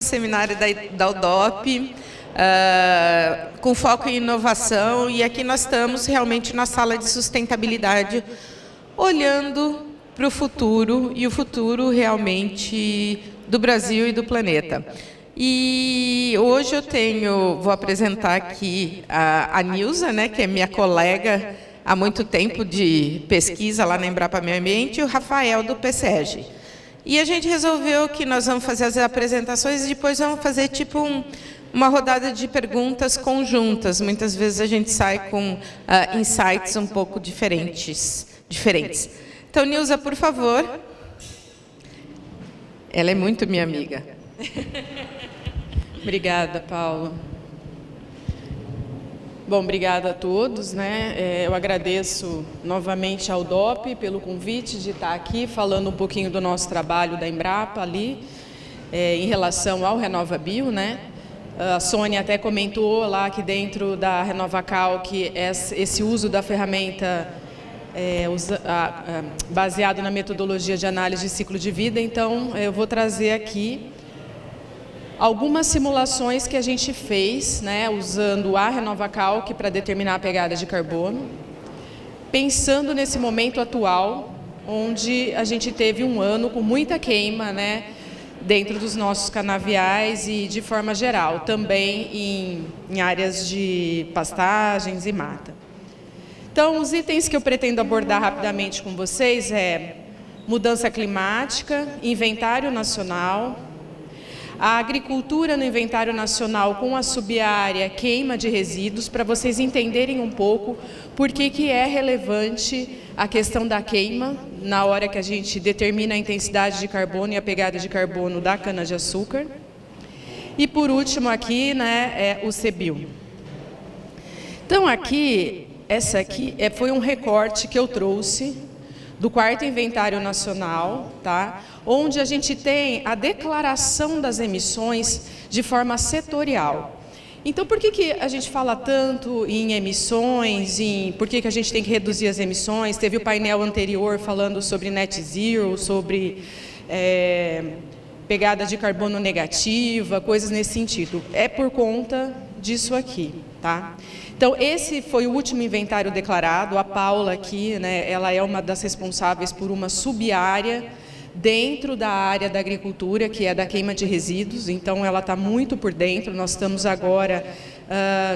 Seminário da UDOP, com foco em inovação, e aqui nós estamos realmente na sala de sustentabilidade, olhando para o futuro, e o futuro realmente do Brasil e do planeta. E hoje vou apresentar aqui a Nilza, né, que é minha colega há muito tempo de pesquisa lá na Embrapa Meio Ambiente, e o Rafael do PSEG. E a gente resolveu que nós vamos fazer as apresentações e depois vamos fazer tipo uma rodada de perguntas conjuntas. Muitas vezes a gente sai com insights um pouco diferentes. Então, Nilza, por favor. Ela é muito minha amiga. Obrigada, Paula. Bom, obrigada a todos, né? Eu agradeço novamente ao UDOP pelo convite de estar aqui falando um pouquinho do nosso trabalho da Embrapa ali, em relação ao RenovaBio, né? A Sônia até comentou lá que dentro da RenovaCal que esse uso da ferramenta baseado na metodologia de análise de ciclo de vida. Então, eu vou trazer aqui algumas simulações que a gente fez, né, usando a RenovaCalc para determinar a pegada de carbono, pensando nesse momento atual, onde a gente teve um ano com muita queima, né, dentro dos nossos canaviais e de forma geral, também em áreas de pastagens e mata. Então, os itens que eu pretendo abordar rapidamente com vocês é mudança climática, inventário nacional, a agricultura no inventário nacional com a subárea queima de resíduos, para vocês entenderem um pouco por que é relevante a questão da queima na hora que a gente determina a intensidade de carbono e a pegada de carbono da cana-de-açúcar. E por último aqui, né, o CBio. Então aqui, essa aqui foi um recorte que eu trouxe do 4º Inventário Nacional, tá? Onde a gente tem a declaração das emissões de forma setorial. Então, por que a gente fala tanto em emissões, por que a gente tem que reduzir as emissões? Teve o painel anterior falando sobre net zero, sobre pegada de carbono negativa, coisas nesse sentido. É por conta disso aqui, tá? Então, esse foi o último inventário declarado. A Paula aqui, né, ela é uma das responsáveis por uma subárea dentro da área da agricultura, que é da queima de resíduos. Então, ela está muito por dentro. Nós estamos agora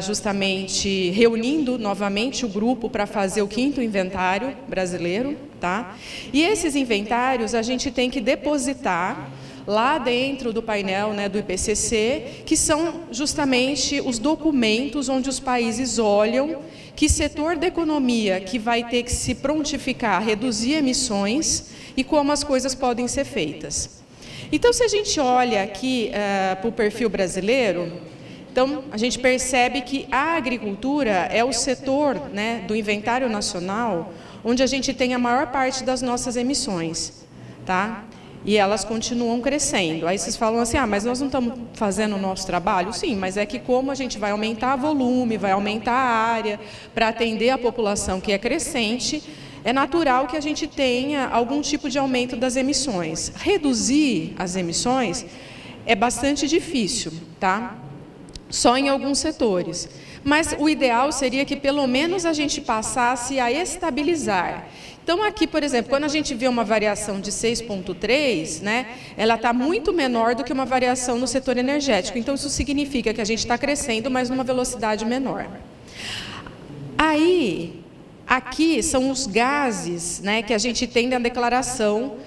justamente reunindo novamente o grupo para fazer o 5º inventário brasileiro, tá? E esses inventários a gente tem que depositar lá dentro do painel, né, do IPCC, que são justamente os documentos onde os países olham que setor da economia que vai ter que se prontificar a reduzir emissões e como as coisas podem ser feitas. Então, se a gente olha aqui para o perfil brasileiro, então a gente percebe que a agricultura é o setor, né, do inventário nacional onde a gente tem a maior parte das nossas emissões, tá? E elas continuam crescendo. Aí vocês falam assim, mas nós não estamos fazendo o nosso trabalho? Sim, mas é que como a gente vai aumentar volume, vai aumentar a área para atender a população que é crescente, é natural que a gente tenha algum tipo de aumento das emissões. Reduzir as emissões é bastante difícil, tá? Só em alguns setores. Mas o ideal seria que pelo menos a gente passasse a estabilizar. Então, aqui, por exemplo, quando a gente vê uma variação de 6,3, né, ela está muito menor do que uma variação no setor energético. Então, isso significa que a gente está crescendo, mas numa velocidade menor. Aí, aqui são os gases, né, que a gente tem na declaração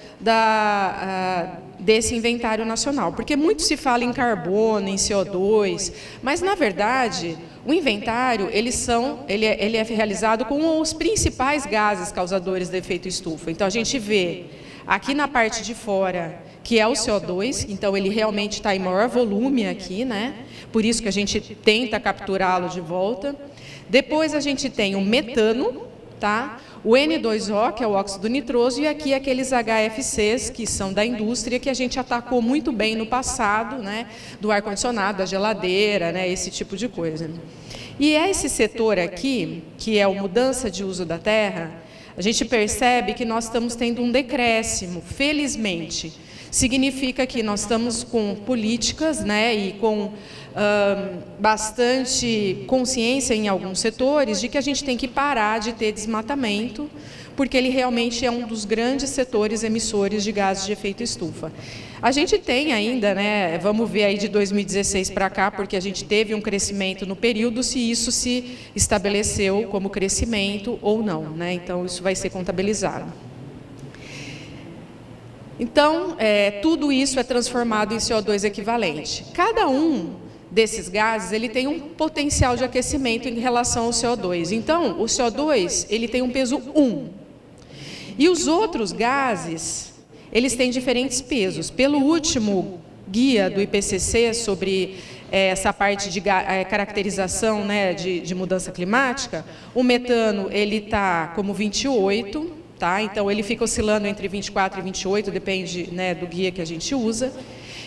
desse inventário nacional. Porque muito se fala em carbono, em CO2, mas, na verdade, o inventário ele é realizado com os principais gases causadores do efeito estufa. Então, a gente vê aqui na parte de fora, que é o CO2, então ele realmente está em maior volume aqui, né? Por isso que a gente tenta capturá-lo de volta. Depois a gente tem o metano, tá? O N2O, que é o óxido nitroso, e aqui aqueles HFCs, que são da indústria, que a gente atacou muito bem no passado, né? Do ar-condicionado, da geladeira, né? Esse tipo de coisa. E esse setor aqui, que é a mudança de uso da terra, a gente percebe que nós estamos tendo um decréscimo, felizmente. significa que nós estamos com políticas, né, e com bastante consciência em alguns setores de que a gente tem que parar de ter desmatamento, porque ele realmente é um dos grandes setores emissores de gases de efeito estufa. A gente tem ainda, né, vamos ver aí de 2016 para cá, porque a gente teve um crescimento no período, se isso se estabeleceu como crescimento ou não, né? Então, isso vai ser contabilizado. Então, tudo isso é transformado em CO2 equivalente. Cada um desses gases, ele tem um potencial de aquecimento em relação ao CO2. Então, o CO2, ele tem um peso 1. E os outros gases, eles têm diferentes pesos. Pelo último guia do IPCC sobre essa parte de caracterização, né, de mudança climática, o metano ele está como 28, tá? Então ele fica oscilando entre 24 e 28, depende, né, do guia que a gente usa.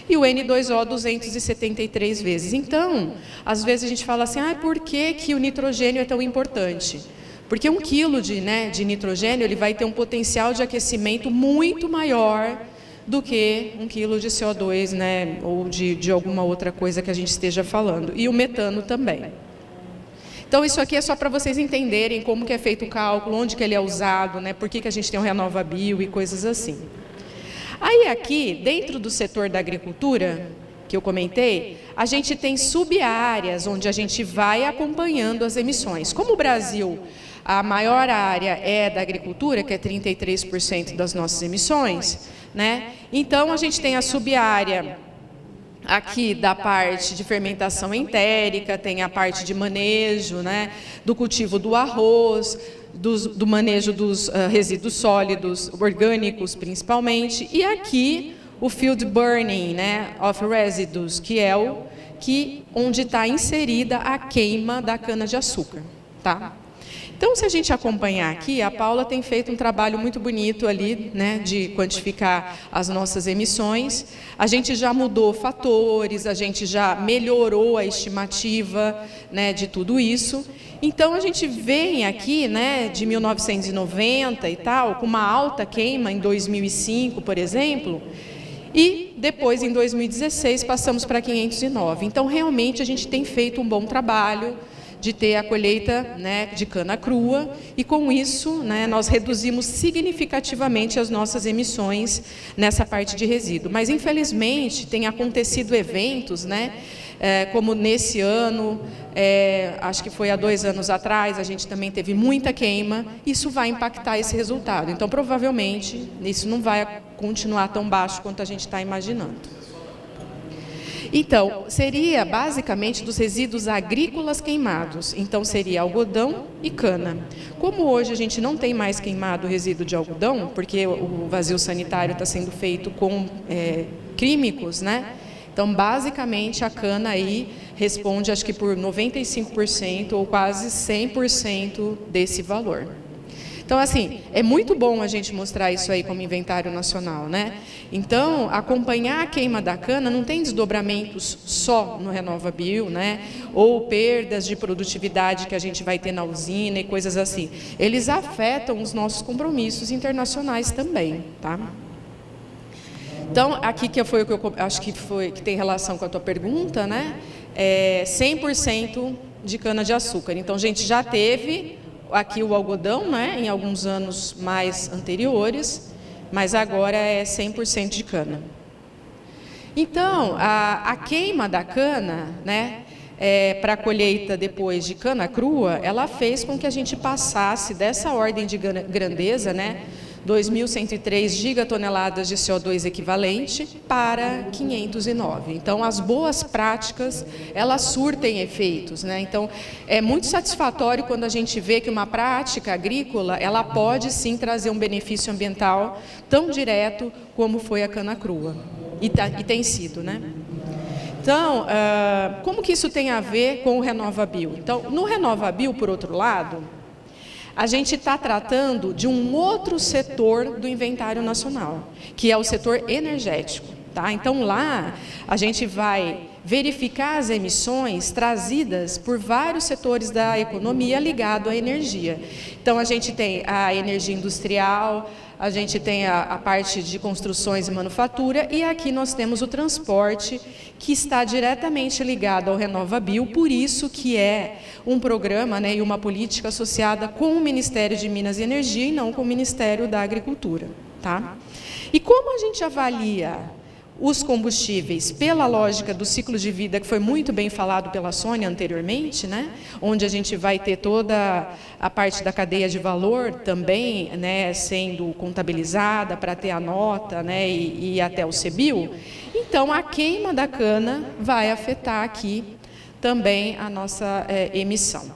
E o N2O 273 vezes. Então, às vezes a gente fala assim, por que o nitrogênio é tão importante? Porque 1 quilo de nitrogênio ele vai ter um potencial de aquecimento muito maior do que 1 quilo de CO2, né, ou de alguma outra coisa que a gente esteja falando. E o metano também. Então, isso aqui é só para vocês entenderem como que é feito o cálculo, onde que ele é usado, né, por que a gente tem o RenovaBio e coisas assim. Aí aqui, dentro do setor da agricultura, que eu comentei, a gente tem sub-áreas onde a gente vai acompanhando as emissões. Como o Brasil, a maior área é da agricultura, que é 33% das nossas emissões, né? Então, a gente tem a sub-área aqui da parte de fermentação entérica, tem a parte de manejo, né, do cultivo do arroz, do manejo dos resíduos sólidos, orgânicos principalmente, e aqui o field burning, né, of residus, que é onde está inserida a queima da cana-de-açúcar, tá? Então, se a gente acompanhar aqui, a Paula tem feito um trabalho muito bonito ali, né, de quantificar as nossas emissões. A gente já mudou fatores, a gente já melhorou a estimativa, né, de tudo isso. Então, a gente vem aqui, né, de 1990 e tal, com uma alta queima em 2005, por exemplo, e depois, em 2016, passamos para 509. Então, realmente, a gente tem feito um bom trabalho de ter a colheita, né, de cana crua, e com isso, né, nós reduzimos significativamente as nossas emissões nessa parte de resíduo. Mas, infelizmente, tem acontecido eventos, né, como nesse ano, acho que foi há 2 anos atrás, a gente também teve muita queima, isso vai impactar esse resultado. Então, provavelmente, isso não vai continuar tão baixo quanto a gente está imaginando. Então, seria basicamente dos resíduos agrícolas queimados. Então, seria algodão e cana. Como hoje a gente não tem mais queimado resíduo de algodão, porque o vazio sanitário está sendo feito com químicos, né? Então, basicamente, a cana aí responde, acho que por 95% ou quase 100% desse valor. Então, assim, é muito bom a gente mostrar isso aí como inventário nacional, né? Então, acompanhar a queima da cana não tem desdobramentos só no RenovaBio, né? Ou perdas de produtividade que a gente vai ter na usina e coisas assim. Eles afetam os nossos compromissos internacionais também, tá? Então, aqui que foi o que eu acho que tem relação com a tua pergunta, né? 100% de cana-de-açúcar. Então, a gente já teve aqui o algodão, né, em alguns anos mais anteriores, mas agora é 100% de cana. Então, a queima da cana, né, para a colheita depois de cana crua, ela fez com que a gente passasse dessa ordem de grandeza, né, 2.103 gigatoneladas de CO2 equivalente para 509. Então, as boas práticas, elas surtem efeitos, né? Então, é muito satisfatório quando a gente vê que uma prática agrícola, ela pode sim trazer um benefício ambiental tão direto como foi a cana crua. E tem sido, né? Então, como que isso tem a ver com o RenovaBio? Então, no RenovaBio, por outro lado, a gente está tratando de um outro setor do inventário nacional, que é o setor energético. Tá? Então, lá a gente vai verificar as emissões trazidas por vários setores da economia ligado à energia. Então, a gente tem a energia industrial, a gente tem a parte de construções e manufatura, e aqui nós temos o transporte, que está diretamente ligado ao RenovaBio, por isso que é um programa, né, e uma política associada com o Ministério de Minas e Energia e não com o Ministério da Agricultura. Tá? E como a gente avalia os combustíveis pela lógica do ciclo de vida, que foi muito bem falado pela Sônia anteriormente, né, onde a gente vai ter toda a parte da cadeia de valor também, né, sendo contabilizada para ter a nota, né, e até o CBIO, então a queima da cana vai afetar aqui também a nossa emissão.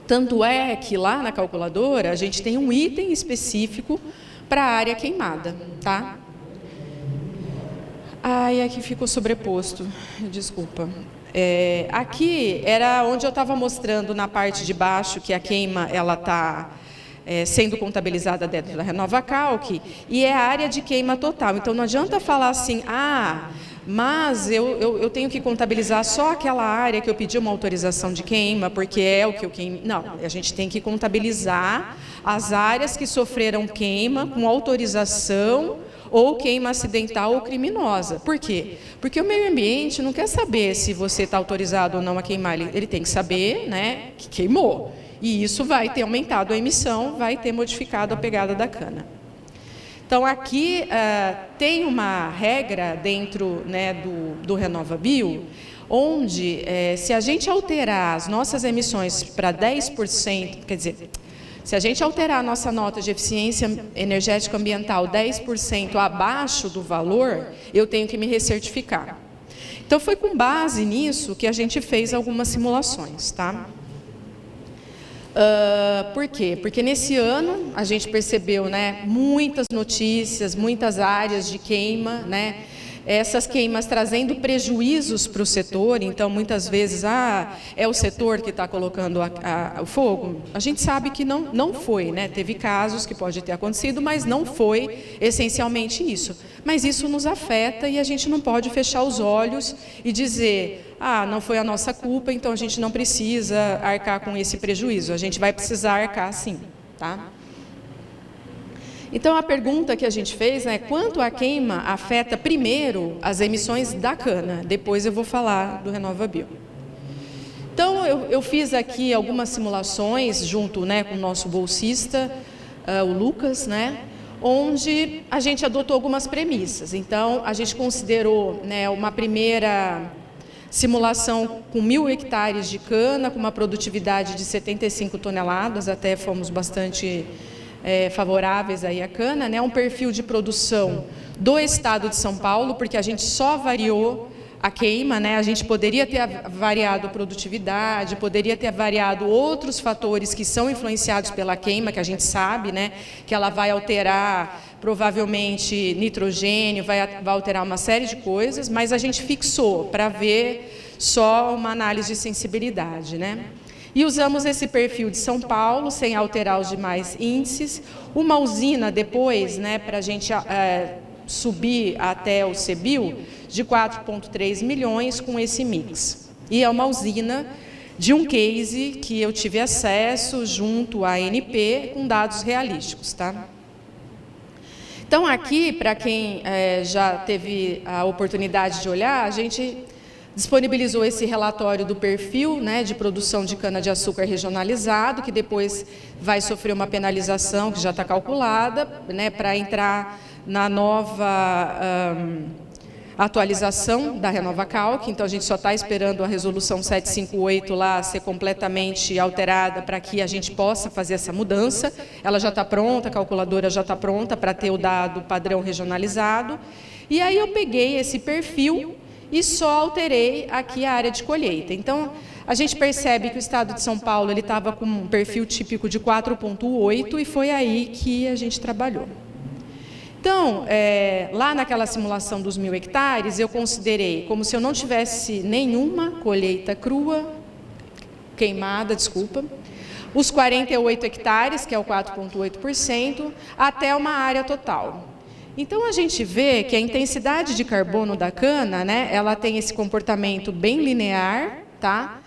Tanto é que lá na calculadora a gente tem um item específico para a área queimada, tá? Ai, aqui ficou sobreposto, desculpa. Aqui era onde eu estava mostrando na parte de baixo que a queima ela está sendo contabilizada dentro da RenovaCalc, e é a área de queima total. Então não adianta falar assim, mas eu tenho que contabilizar só aquela área que eu pedi uma autorização de queima, porque é o que eu queimei. Não, a gente tem que contabilizar as áreas que sofreram queima com autorização ou queima acidental ou criminosa. Por quê? Porque o meio ambiente não quer saber se você está autorizado ou não a queimar, ele tem que saber, né, que queimou. E isso vai ter aumentado a emissão, vai ter modificado a pegada da cana. Então, aqui tem uma regra dentro, né, do RenovaBio, onde se a gente alterar as nossas emissões para 10%, quer dizer, se a gente alterar a nossa nota de eficiência energética ambiental 10% abaixo do valor, eu tenho que me recertificar. Então, foi com base nisso que a gente fez algumas simulações, tá? Por quê? Porque nesse ano a gente percebeu, né, muitas notícias, muitas áreas de queima, né, essas queimas trazendo prejuízos para o setor. Então muitas vezes é o setor que está colocando o fogo. A gente sabe que não foi, né? Teve casos que pode ter acontecido, mas não foi essencialmente isso. Mas isso nos afeta e a gente não pode fechar os olhos e dizer, não foi a nossa culpa, então a gente não precisa arcar com esse prejuízo. A gente vai precisar arcar sim, tá? Então, a pergunta que a gente fez é quanto a queima afeta primeiro as emissões da cana, depois eu vou falar do RenovaBio. Então, eu fiz aqui algumas simulações junto, né, com o nosso bolsista, o Lucas, né, onde a gente adotou algumas premissas. Então, a gente considerou, né, uma primeira simulação com 1.000 hectares de cana, com uma produtividade de 75 toneladas, até fomos bastante favoráveis aí à cana, né? Um perfil de produção do estado de São Paulo, porque a gente só variou a queima, né? A gente poderia ter variado a produtividade, poderia ter variado outros fatores que são influenciados pela queima, que a gente sabe, né? Que ela vai alterar provavelmente nitrogênio, vai alterar uma série de coisas, mas a gente fixou para ver só uma análise de sensibilidade, né? E usamos esse perfil de São Paulo, sem alterar os demais índices. Uma usina depois, né, para a gente subir até o CBIO, de 4,3 milhões com esse mix. E é uma usina de um case que eu tive acesso junto à ANP, com dados realísticos, tá? Então, aqui, para quem já teve a oportunidade de olhar, a gente disponibilizou esse relatório do perfil, né, de produção de cana-de-açúcar regionalizado, que depois vai sofrer uma penalização que já está calculada, né, para entrar na nova atualização da RenovaCalc. Então a gente só está esperando a resolução 758 lá ser completamente alterada para que a gente possa fazer essa mudança. Ela já está pronta, a calculadora já está pronta para ter o dado padrão regionalizado. E aí eu peguei esse perfil e só alterei aqui a área de colheita. Então, a gente percebe que o estado de São Paulo ele estava com um perfil típico de 4,8 e foi aí que a gente trabalhou. Então, lá naquela simulação dos 1.000 hectares, eu considerei como se eu não tivesse nenhuma colheita crua, queimada, desculpa, os 48 hectares, que é o 4,8%, até uma área total. Então, a gente vê que a intensidade de carbono da cana, né, ela tem esse comportamento bem linear, tá?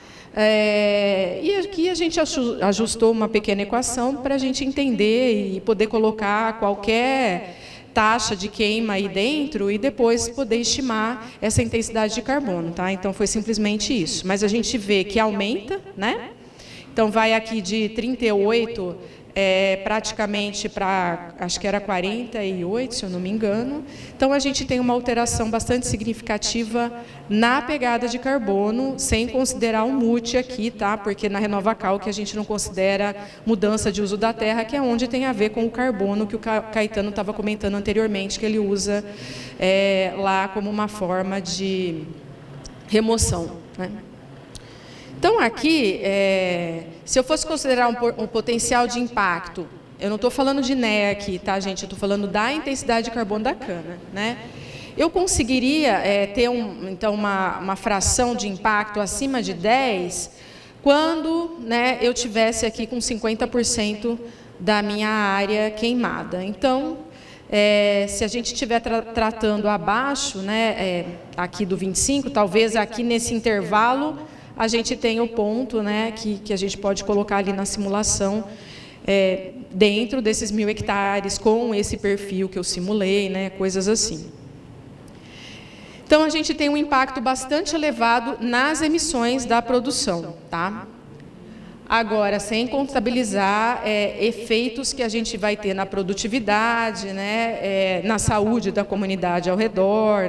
E aqui a gente ajustou uma pequena equação para a gente entender e poder colocar qualquer taxa de queima aí dentro e depois poder estimar essa intensidade de carbono, tá? Então, foi simplesmente isso. Mas a gente vê que aumenta, né? Então, vai aqui de 38 praticamente para, acho que era 48, se eu não me engano. Então, a gente tem uma alteração bastante significativa na pegada de carbono, sem considerar o MUT aqui, tá? Porque na RenovaCal que a gente não considera mudança de uso da terra, que é onde tem a ver com o carbono que o Caetano estava comentando anteriormente, que ele usa lá como uma forma de remoção, né? Então, aqui, se eu fosse considerar um potencial de impacto, eu não estou falando de NEA aqui, tá, gente? Eu estou falando da intensidade de carbono da cana, né? Eu conseguiria ter, então, uma fração de impacto acima de 10 quando, né, eu tivesse aqui com 50% da minha área queimada. Então, se a gente estiver tratando abaixo, né, aqui do 25, talvez aqui nesse intervalo, a gente tem o ponto, né, que a gente pode colocar ali na simulação, dentro desses 1.000 hectares, com esse perfil que eu simulei, né, coisas assim. Então, a gente tem um impacto bastante elevado nas emissões da produção, tá? Agora, sem contabilizar efeitos que a gente vai ter na produtividade, né, na saúde da comunidade ao redor,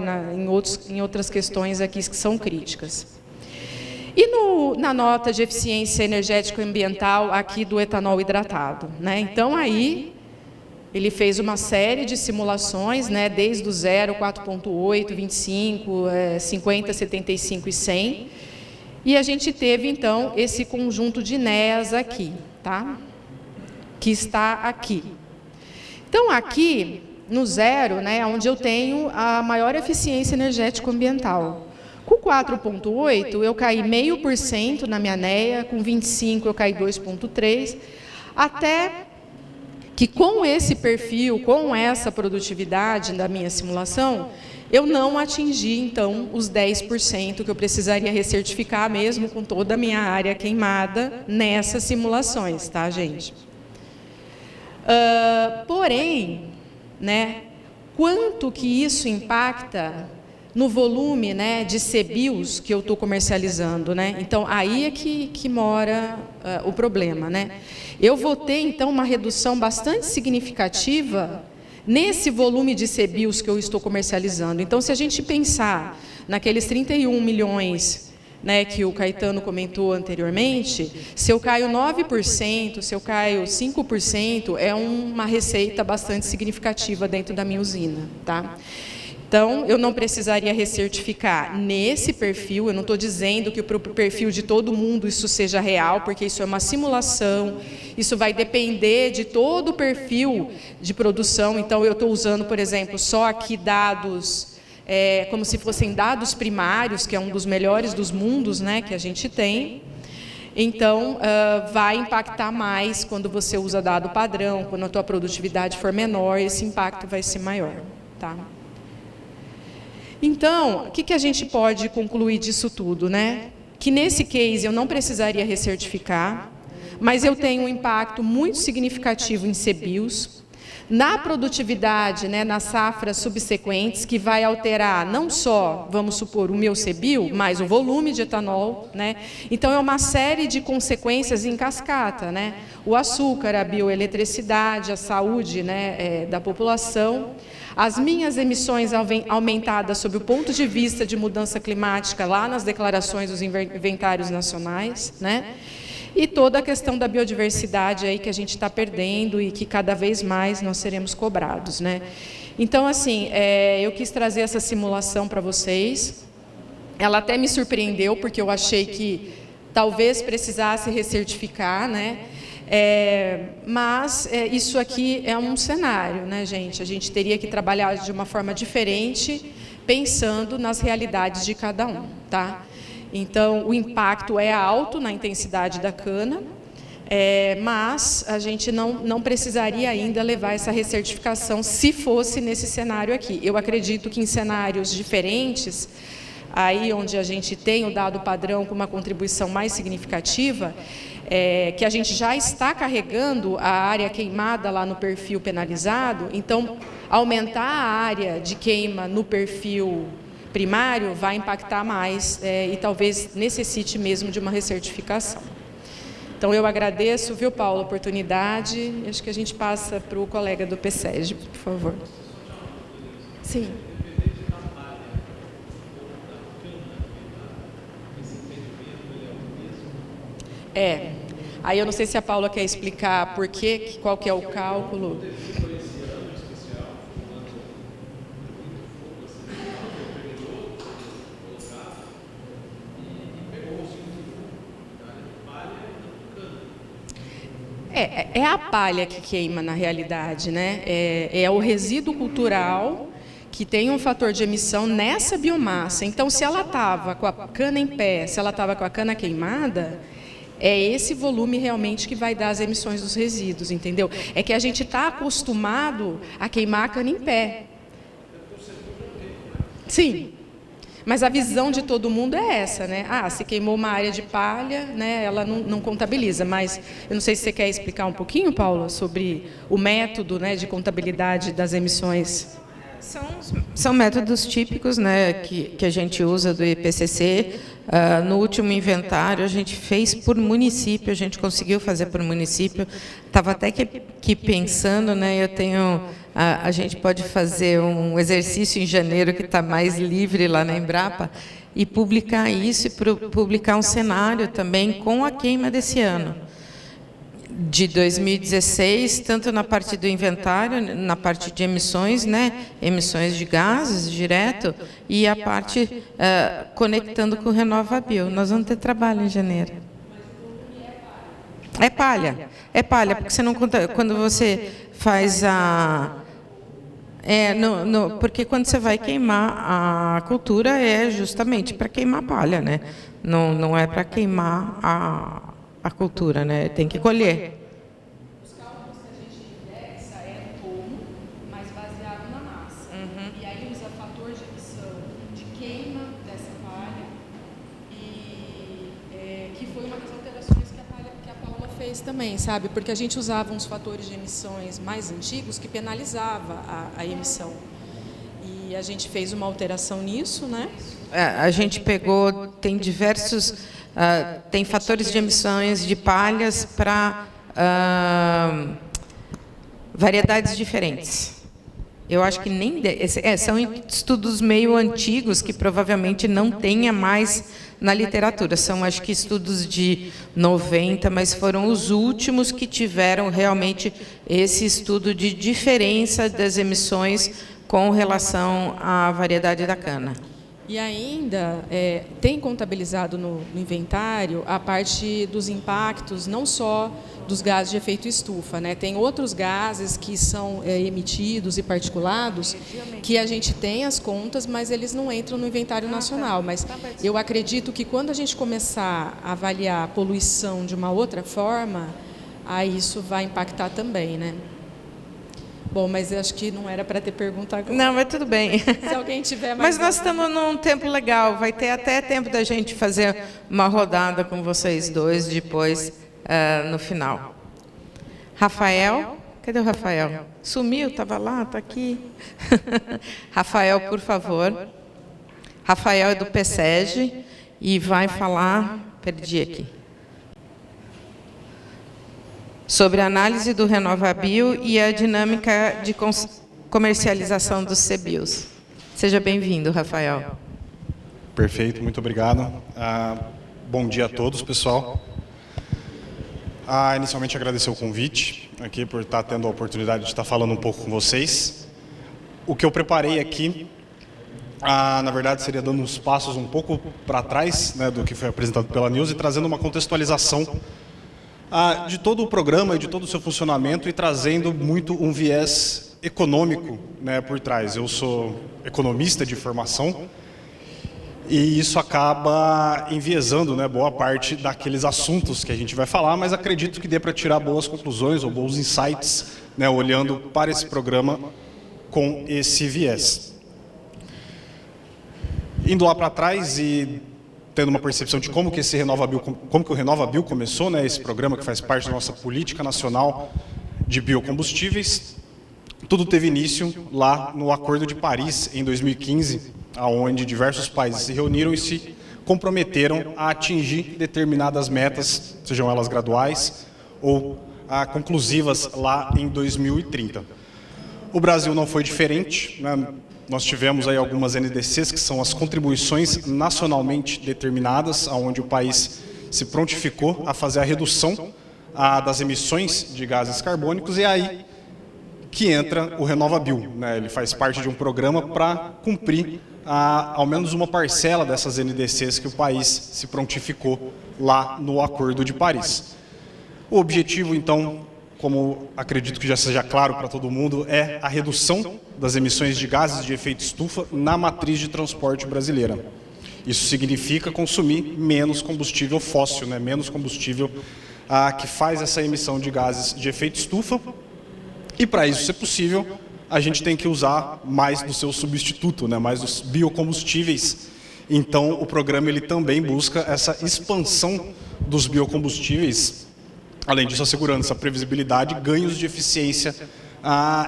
em outras questões aqui que são críticas. E na nota de eficiência energética e ambiental aqui do etanol hidratado, né? Então, aí, ele fez uma série de simulações, né, desde o 0, 4,8, 25, 50, 75 e 100. E a gente teve, então, esse conjunto de NEAs aqui, tá? Que está aqui. Então, aqui, no 0, né, onde eu tenho a maior eficiência energética ambiental. Com 4,8, eu caí 0,5% na minha NEA, com 25 eu caí 2,3%, até que com esse perfil, com essa produtividade da minha simulação, eu não atingi, então, os 10% que eu precisaria recertificar, mesmo com toda a minha área queimada, nessas simulações, tá, gente? Porém, né, quanto que isso impacta no volume, né, de CBIOS que eu estou comercializando, né? Então, aí é que mora o problema, né? Eu vou ter, então, uma redução bastante significativa nesse volume de CBIOS que eu estou comercializando. Então, se a gente pensar naqueles 31 milhões, né, que o Caetano comentou anteriormente, se eu caio 9%, se eu caio 5%, é uma receita bastante significativa dentro da minha usina, tá? Então, eu não precisaria recertificar nesse perfil, eu não estou dizendo que para o perfil de todo mundo isso seja real, porque isso é uma simulação, isso vai depender de todo o perfil de produção. Então, eu estou usando, por exemplo, só aqui dados, como se fossem dados primários, que é um dos melhores dos mundos, né, que a gente tem. Então, vai impactar mais quando você usa dado padrão, quando a tua produtividade for menor, esse impacto vai ser maior, tá? Então, o que a gente pode concluir disso tudo, né? Que nesse case eu não precisaria recertificar, mas eu tenho um impacto muito significativo em CBIOS, na produtividade, né, nas safras subsequentes, que vai alterar não só, vamos supor, o meu CBIO, mas o volume de etanol, né? Então, é uma série de consequências em cascata, né? O açúcar, a bioeletricidade, a saúde, né, da população, as minhas emissões aumentadas sob o ponto de vista de mudança climática lá nas declarações dos inventários nacionais, né? E toda a questão da biodiversidade aí que a gente está perdendo e que cada vez mais nós seremos cobrados, né? Então, assim, eu quis trazer essa simulação para vocês. Ela até me surpreendeu, porque eu achei que talvez precisasse recertificar, né? Mas isso aqui é um cenário, né, gente? A gente teria que trabalhar de uma forma diferente, pensando nas realidades de cada um, tá? Então, o impacto é alto na intensidade da cana, Mas a gente não precisaria ainda levar essa recertificação se fosse nesse cenário aqui. Eu acredito que em cenários diferentes, aí onde a gente tem o dado padrão com uma contribuição mais significativa, que a gente já está carregando a área queimada lá no perfil penalizado, então aumentar a área de queima no perfil primário vai impactar mais e talvez necessite mesmo de uma recertificação. Então eu agradeço, viu, Paulo, a oportunidade. Acho que a gente passa para o colega do PSEG, por favor. Sim. Aí eu não sei se a Paula quer explicar por quê, qual que é o cálculo. É a palha que queima, na realidade, né? É o resíduo cultural que tem um fator de emissão nessa biomassa. Então, se ela estava com a cana em pé, se ela estava com a cana queimada, é esse volume realmente que vai dar as emissões dos resíduos, entendeu? É que a gente está acostumado a queimar a cana em pé. Sim. Mas a visão de todo mundo é essa, né? Se queimou uma área de palha, né, ela não contabiliza. Mas eu não sei se você quer explicar um pouquinho, Paula, sobre o método, né, de contabilidade das emissões. São métodos típicos, né, que a gente usa do IPCC. No último inventário, a gente fez por município, a gente conseguiu fazer por município. Estava até que pensando, né, a gente pode fazer um exercício em janeiro, que está mais livre lá na Embrapa, e publicar isso, e publicar um cenário também com a queima desse ano. De 2016, tanto na parte do inventário, na parte de emissões, né, emissões de gases direto, e a parte conectando com o RenovaBio. Nós vamos ter trabalho em janeiro. É palha, porque você não conta, quando você faz porque quando você vai queimar a cultura é justamente para queimar palha, né? Não é para queimar a cultura, né? Tem que colher. Os cálculos que a gente indexa é no como, mas baseado na massa. E aí usa fator de emissão de queima dessa palha, que foi uma das alterações que a Paula fez também, sabe? Porque a gente usava uns fatores de emissões mais antigos que penalizava a emissão. E a gente fez uma alteração nisso, né? A gente pegou, tem diversos... tem fatores de emissões de palhas para variedades diferentes. Eu acho que nem... são estudos meio antigos que provavelmente não tenha mais na literatura. São, acho que, estudos de 90, mas foram os últimos que tiveram realmente esse estudo de diferença das emissões com relação à variedade da cana. E ainda tem contabilizado no inventário a parte dos impactos, não só dos gases de efeito estufa, né? Tem outros gases que são emitidos e particulados que a gente tem as contas, mas eles não entram no inventário nacional. Mas eu acredito que quando a gente começar a avaliar a poluição de uma outra forma, aí isso vai impactar também, né? Bom, mas eu acho que não era para ter pergunta agora. Não, mas tudo bem. Se alguém tiver mais... Mas nós estamos num tempo legal. Vai ter até tempo da gente fazer uma rodada com vocês dois depois, no final. Rafael? Cadê o Rafael? Sumiu? Estava lá? Está aqui. Rafael, por favor. Rafael é do PSEG e vai falar... Perdi aqui. Sobre a análise do RenovaBio e a dinâmica de comercialização dos CBIOS. Seja bem-vindo, Rafael. Perfeito, muito obrigado. Bom dia a todos, pessoal. Inicialmente, agradecer o convite aqui por estar tendo a oportunidade de estar falando um pouco com vocês. O que eu preparei aqui, na verdade, seria dando uns passos um pouco para trás, né, do que foi apresentado pela Nilza e trazendo uma contextualização de todo o programa e de todo o seu funcionamento e trazendo muito um viés econômico, né, por trás. Eu sou economista de formação e isso acaba enviesando, né, boa parte daqueles assuntos que a gente vai falar, mas acredito que dê para tirar boas conclusões ou bons insights, né, olhando para esse programa com esse viés. Indo lá para trás e tendo uma percepção de como que esse como que o RenovaBio começou, né, esse programa que faz parte da nossa política nacional de biocombustíveis, tudo teve início lá no Acordo de Paris, em 2015, onde diversos países se reuniram e se comprometeram a atingir determinadas metas, sejam elas graduais ou conclusivas lá em 2030. O Brasil não foi diferente, né? Nós tivemos aí algumas NDCs, que são as contribuições nacionalmente determinadas, onde o país se prontificou a fazer a redução das emissões de gases carbônicos, e aí que entra o RenovaBio, né? Ele faz parte de um programa para cumprir ao menos uma parcela dessas NDCs que o país se prontificou lá no Acordo de Paris. O objetivo, então, como acredito que já seja claro para todo mundo, é a redução das emissões de gases de efeito estufa na matriz de transporte brasileira. Isso significa consumir menos combustível fóssil, né? Menos combustível que faz essa emissão de gases de efeito estufa. E para isso ser possível, a gente tem que usar mais do seu substituto, né? Mais dos biocombustíveis. Então, o programa ele também busca essa expansão dos biocombustíveis, além disso, assegurando essa previsibilidade e ganhos de eficiência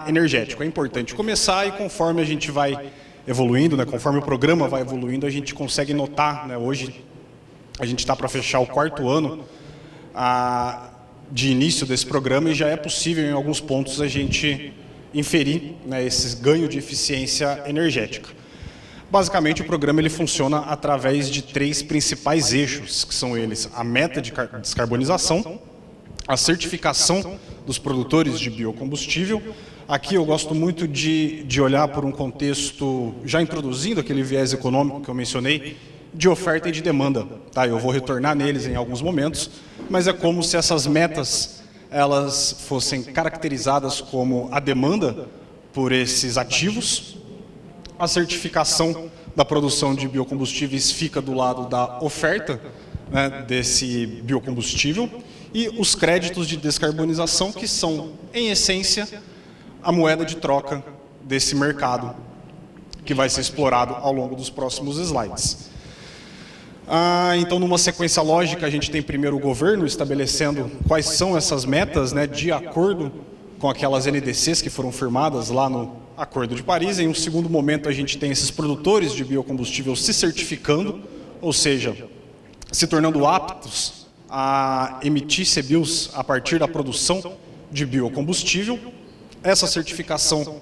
energética. É importante começar e conforme a gente vai evoluindo, né, conforme o programa vai evoluindo, a gente consegue notar, né, hoje a gente está para fechar o 4º ano de início desse programa e já é possível em alguns pontos a gente inferir, né, esse ganho de eficiência energética. Basicamente, o programa ele funciona através de 3 principais eixos, que são eles: a meta de descarbonização, a certificação dos produtores de biocombustível. Aqui eu gosto muito de olhar por um contexto, já introduzindo aquele viés econômico que eu mencionei, de oferta e de demanda. Tá? Eu vou retornar neles em alguns momentos, mas é como se essas metas elas fossem caracterizadas como a demanda por esses ativos. A certificação da produção de biocombustíveis fica do lado da oferta, né, desse biocombustível, e os créditos de descarbonização, que são, em essência, a moeda de troca desse mercado, que vai ser explorado ao longo dos próximos slides. Então, numa sequência lógica, a gente tem primeiro o governo estabelecendo quais são essas metas, né, de acordo com aquelas NDCs que foram firmadas lá no Acordo de Paris. Em um segundo momento, a gente tem esses produtores de biocombustível se certificando, ou seja, se tornando aptos a emitir CBIOs a partir da produção de biocombustível. Essa certificação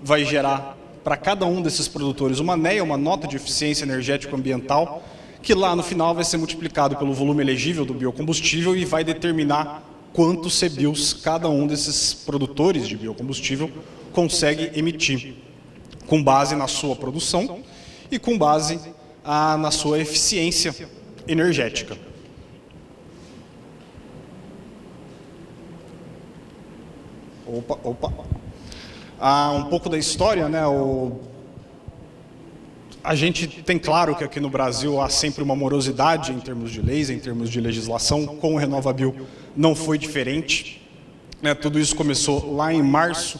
vai gerar para cada um desses produtores uma NEA, uma nota de eficiência energética ambiental, que lá no final vai ser multiplicado pelo volume elegível do biocombustível e vai determinar quantos CBIOs cada um desses produtores de biocombustível consegue emitir, com base na sua produção e com base na sua eficiência energética. Um pouco da história, né? A gente tem claro que aqui no Brasil há sempre uma morosidade em termos de leis, em termos de legislação. Com o RenovaBio não foi diferente, né? Tudo isso começou lá em março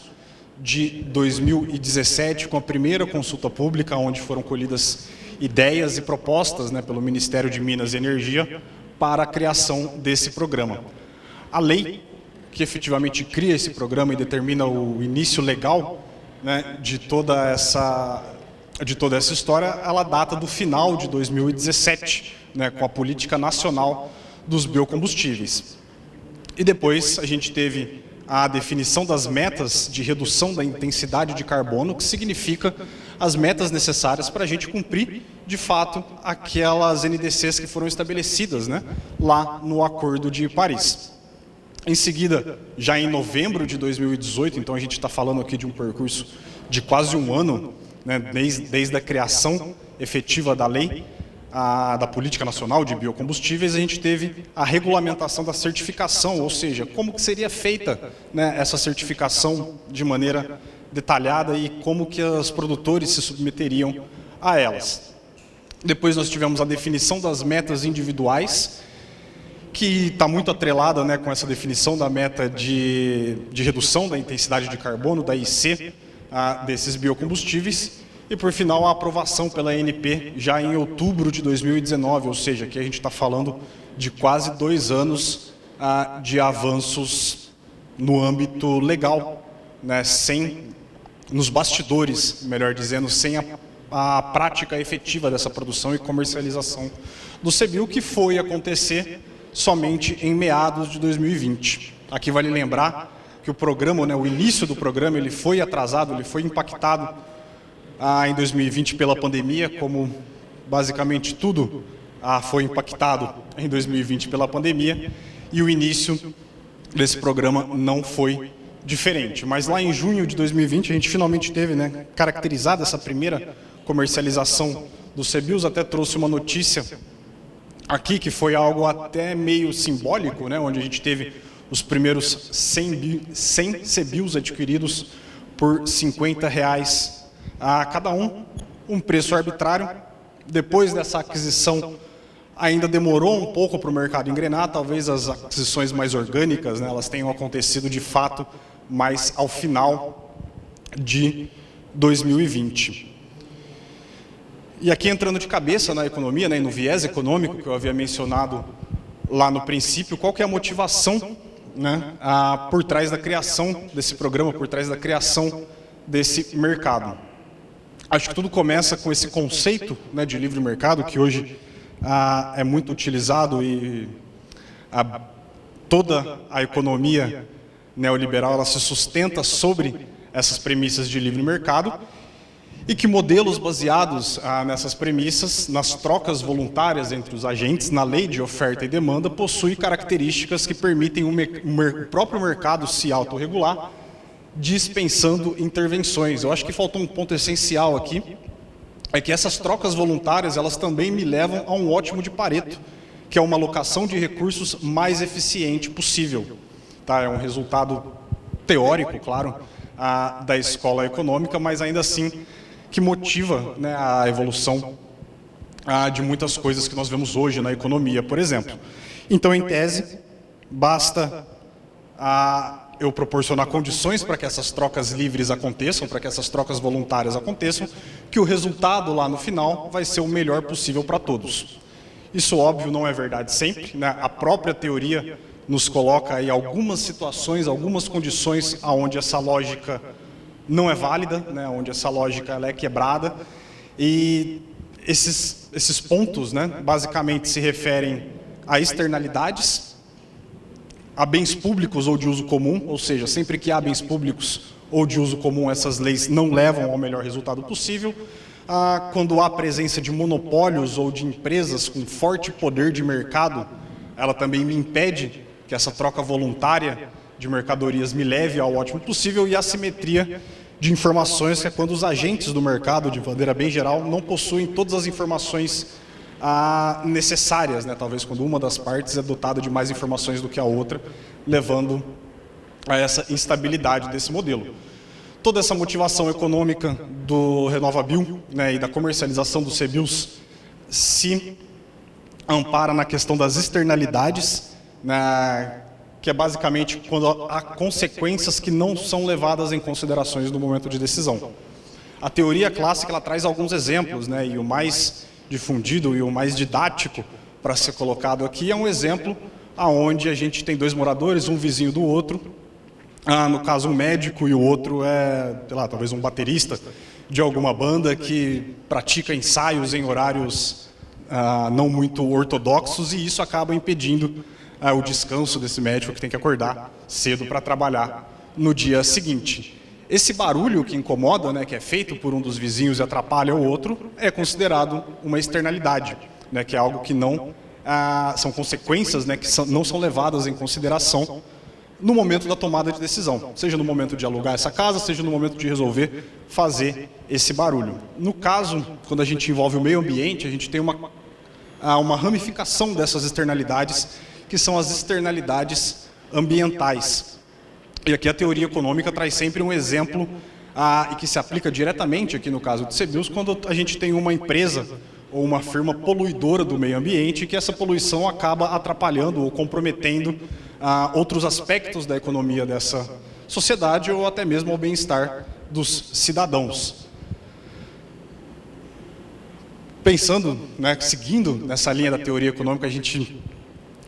de 2017, com a primeira consulta pública, onde foram colhidas ideias e propostas, né, pelo Ministério de Minas e Energia para a criação desse programa. A lei que efetivamente cria esse programa e determina o início legal, né, de toda essa história, ela data do final de 2017, né, com a Política Nacional dos Biocombustíveis. E depois a gente teve a definição das metas de redução da intensidade de carbono, que significa as metas necessárias para a gente cumprir, de fato, aquelas NDCs que foram estabelecidas, né, lá no Acordo de Paris. Em seguida, já em novembro de 2018, então a gente está falando aqui de um percurso de quase um ano, né, desde a criação efetiva da lei, da Política Nacional de Biocombustíveis, a gente teve a regulamentação da certificação, ou seja, como que seria feita, né, essa certificação de maneira detalhada e como que os produtores se submeteriam a elas. Depois nós tivemos a definição das metas individuais, que está muito atrelada, né, com essa definição da meta de redução da intensidade de carbono, da IC, desses biocombustíveis. E, por final, a aprovação pela ANP já em outubro de 2019, ou seja, aqui a gente está falando de quase 2 anos de avanços no âmbito legal, né, nos bastidores, melhor dizendo, sem a prática efetiva dessa produção e comercialização do CBio, que foi acontecer somente em meados de 2020. Aqui vale lembrar que o programa, né, o início do programa, ele foi atrasado, ele foi impactado em 2020 pela pandemia, como basicamente tudo foi impactado em 2020 pela pandemia, e o início desse programa não foi diferente. Mas lá em junho de 2020 a gente finalmente teve, né, caracterizada essa primeira comercialização dos CBios. Até trouxe uma notícia aqui que foi algo até meio simbólico, né, onde a gente teve os primeiros 100 CBios adquiridos por R$50 a cada um preço arbitrário. Depois dessa aquisição, ainda demorou um pouco para o mercado engrenar, talvez as aquisições mais orgânicas, né, elas tenham acontecido de fato, mas ao final de 2020. E aqui entrando de cabeça na economia, né, no viés econômico que eu havia mencionado lá no princípio, qual que é a motivação, né, por trás da criação desse programa, por trás da criação desse mercado? Acho que tudo começa com esse conceito, né, de livre mercado, que hoje é muito utilizado, e toda a economia neoliberal ela se sustenta sobre essas premissas de livre mercado, e que modelos baseados nessas premissas, nas trocas voluntárias entre os agentes, na lei de oferta e demanda, possuem características que permitem o próprio mercado se autorregular, dispensando intervenções. Eu acho que faltou um ponto essencial aqui, é que essas trocas voluntárias, elas também me levam a um ótimo de Pareto, que é uma alocação de recursos mais eficiente possível. Tá? É um resultado teórico, claro, da escola econômica, mas ainda assim que motiva, né, a evolução de muitas coisas que nós vemos hoje na economia, por exemplo. Então, em tese, basta eu proporcionar condições para que essas trocas livres aconteçam, para que essas trocas voluntárias aconteçam, que o resultado lá no final vai ser o melhor possível para todos. Isso, óbvio, não é verdade sempre, né? A própria teoria nos coloca aí algumas situações, algumas condições onde essa lógica não é válida, né? Onde essa lógica ela é quebrada, e esses pontos, né, basicamente se referem a externalidades, a bens públicos ou de uso comum, ou seja, sempre que há bens públicos ou de uso comum, essas leis não levam ao melhor resultado possível. Quando há presença de monopólios ou de empresas com forte poder de mercado, ela também me impede que essa troca voluntária de mercadorias me leve ao ótimo possível. E a assimetria de informações, que é quando os agentes do mercado, de maneira bem geral, não possuem todas as informações necessárias, né? Talvez quando uma das partes é dotada de mais informações do que a outra, levando a essa instabilidade desse modelo. Toda essa motivação econômica do RenovaBio, né, e da comercialização dos CBios se ampara na questão das externalidades, né, que é basicamente quando há consequências que não são levadas em considerações no momento de decisão. A teoria clássica ela traz alguns exemplos, né, e o mais difundido e o mais didático para ser colocado aqui é um exemplo onde a gente tem 2 moradores, um vizinho do outro, no caso um médico e o outro é, sei lá, talvez um baterista de alguma banda que pratica ensaios em horários não muito ortodoxos, e isso acaba impedindo o descanso desse médico, que tem que acordar cedo para trabalhar no dia seguinte. Esse barulho que incomoda, né, que é feito por um dos vizinhos e atrapalha o outro, é considerado uma externalidade, né, que é algo que não são consequências, né, que não são levadas em consideração no momento da tomada de decisão, seja no momento de alugar essa casa, seja no momento de resolver fazer esse barulho. No caso, quando a gente envolve o meio ambiente, a gente tem uma ramificação dessas externalidades, que são as externalidades ambientais. E aqui a teoria econômica traz sempre um exemplo e que se aplica diretamente aqui no caso de CBios, quando a gente tem uma empresa ou uma firma poluidora do meio ambiente, que essa poluição acaba atrapalhando ou comprometendo outros aspectos da economia dessa sociedade ou até mesmo ao bem-estar dos cidadãos. Pensando, né, seguindo nessa linha da teoria econômica,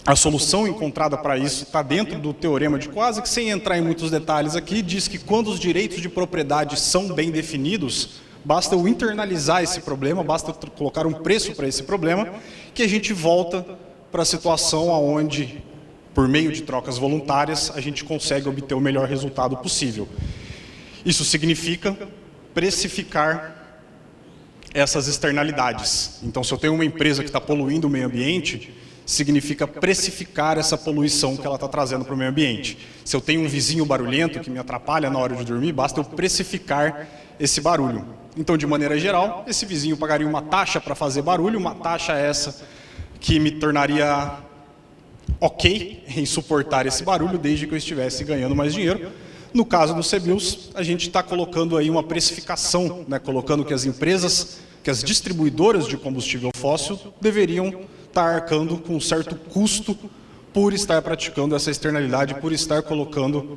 a solução encontrada para isso está dentro do teorema de Quasi, que, sem entrar em muitos detalhes aqui, diz que quando os direitos de propriedade são bem definidos, basta eu internalizar esse problema, basta colocar um preço para esse problema, que a gente volta para a situação onde, por meio de trocas voluntárias, a gente consegue obter o melhor resultado possível. Isso significa precificar essas externalidades. Então, se eu tenho uma empresa que está poluindo o meio ambiente, significa precificar essa poluição que ela está trazendo para o meio ambiente. Se eu tenho um vizinho barulhento que me atrapalha na hora de dormir, basta eu precificar esse barulho. Então, de maneira geral, esse vizinho pagaria uma taxa para fazer barulho, uma taxa essa que me tornaria ok em suportar esse barulho, desde que eu estivesse ganhando mais dinheiro. No caso do CBIOS, a gente está colocando aí uma precificação, né, colocando que as empresas, que as distribuidoras de combustível fóssil deveriam estar arcando com um certo custo por estar praticando essa externalidade, por estar colocando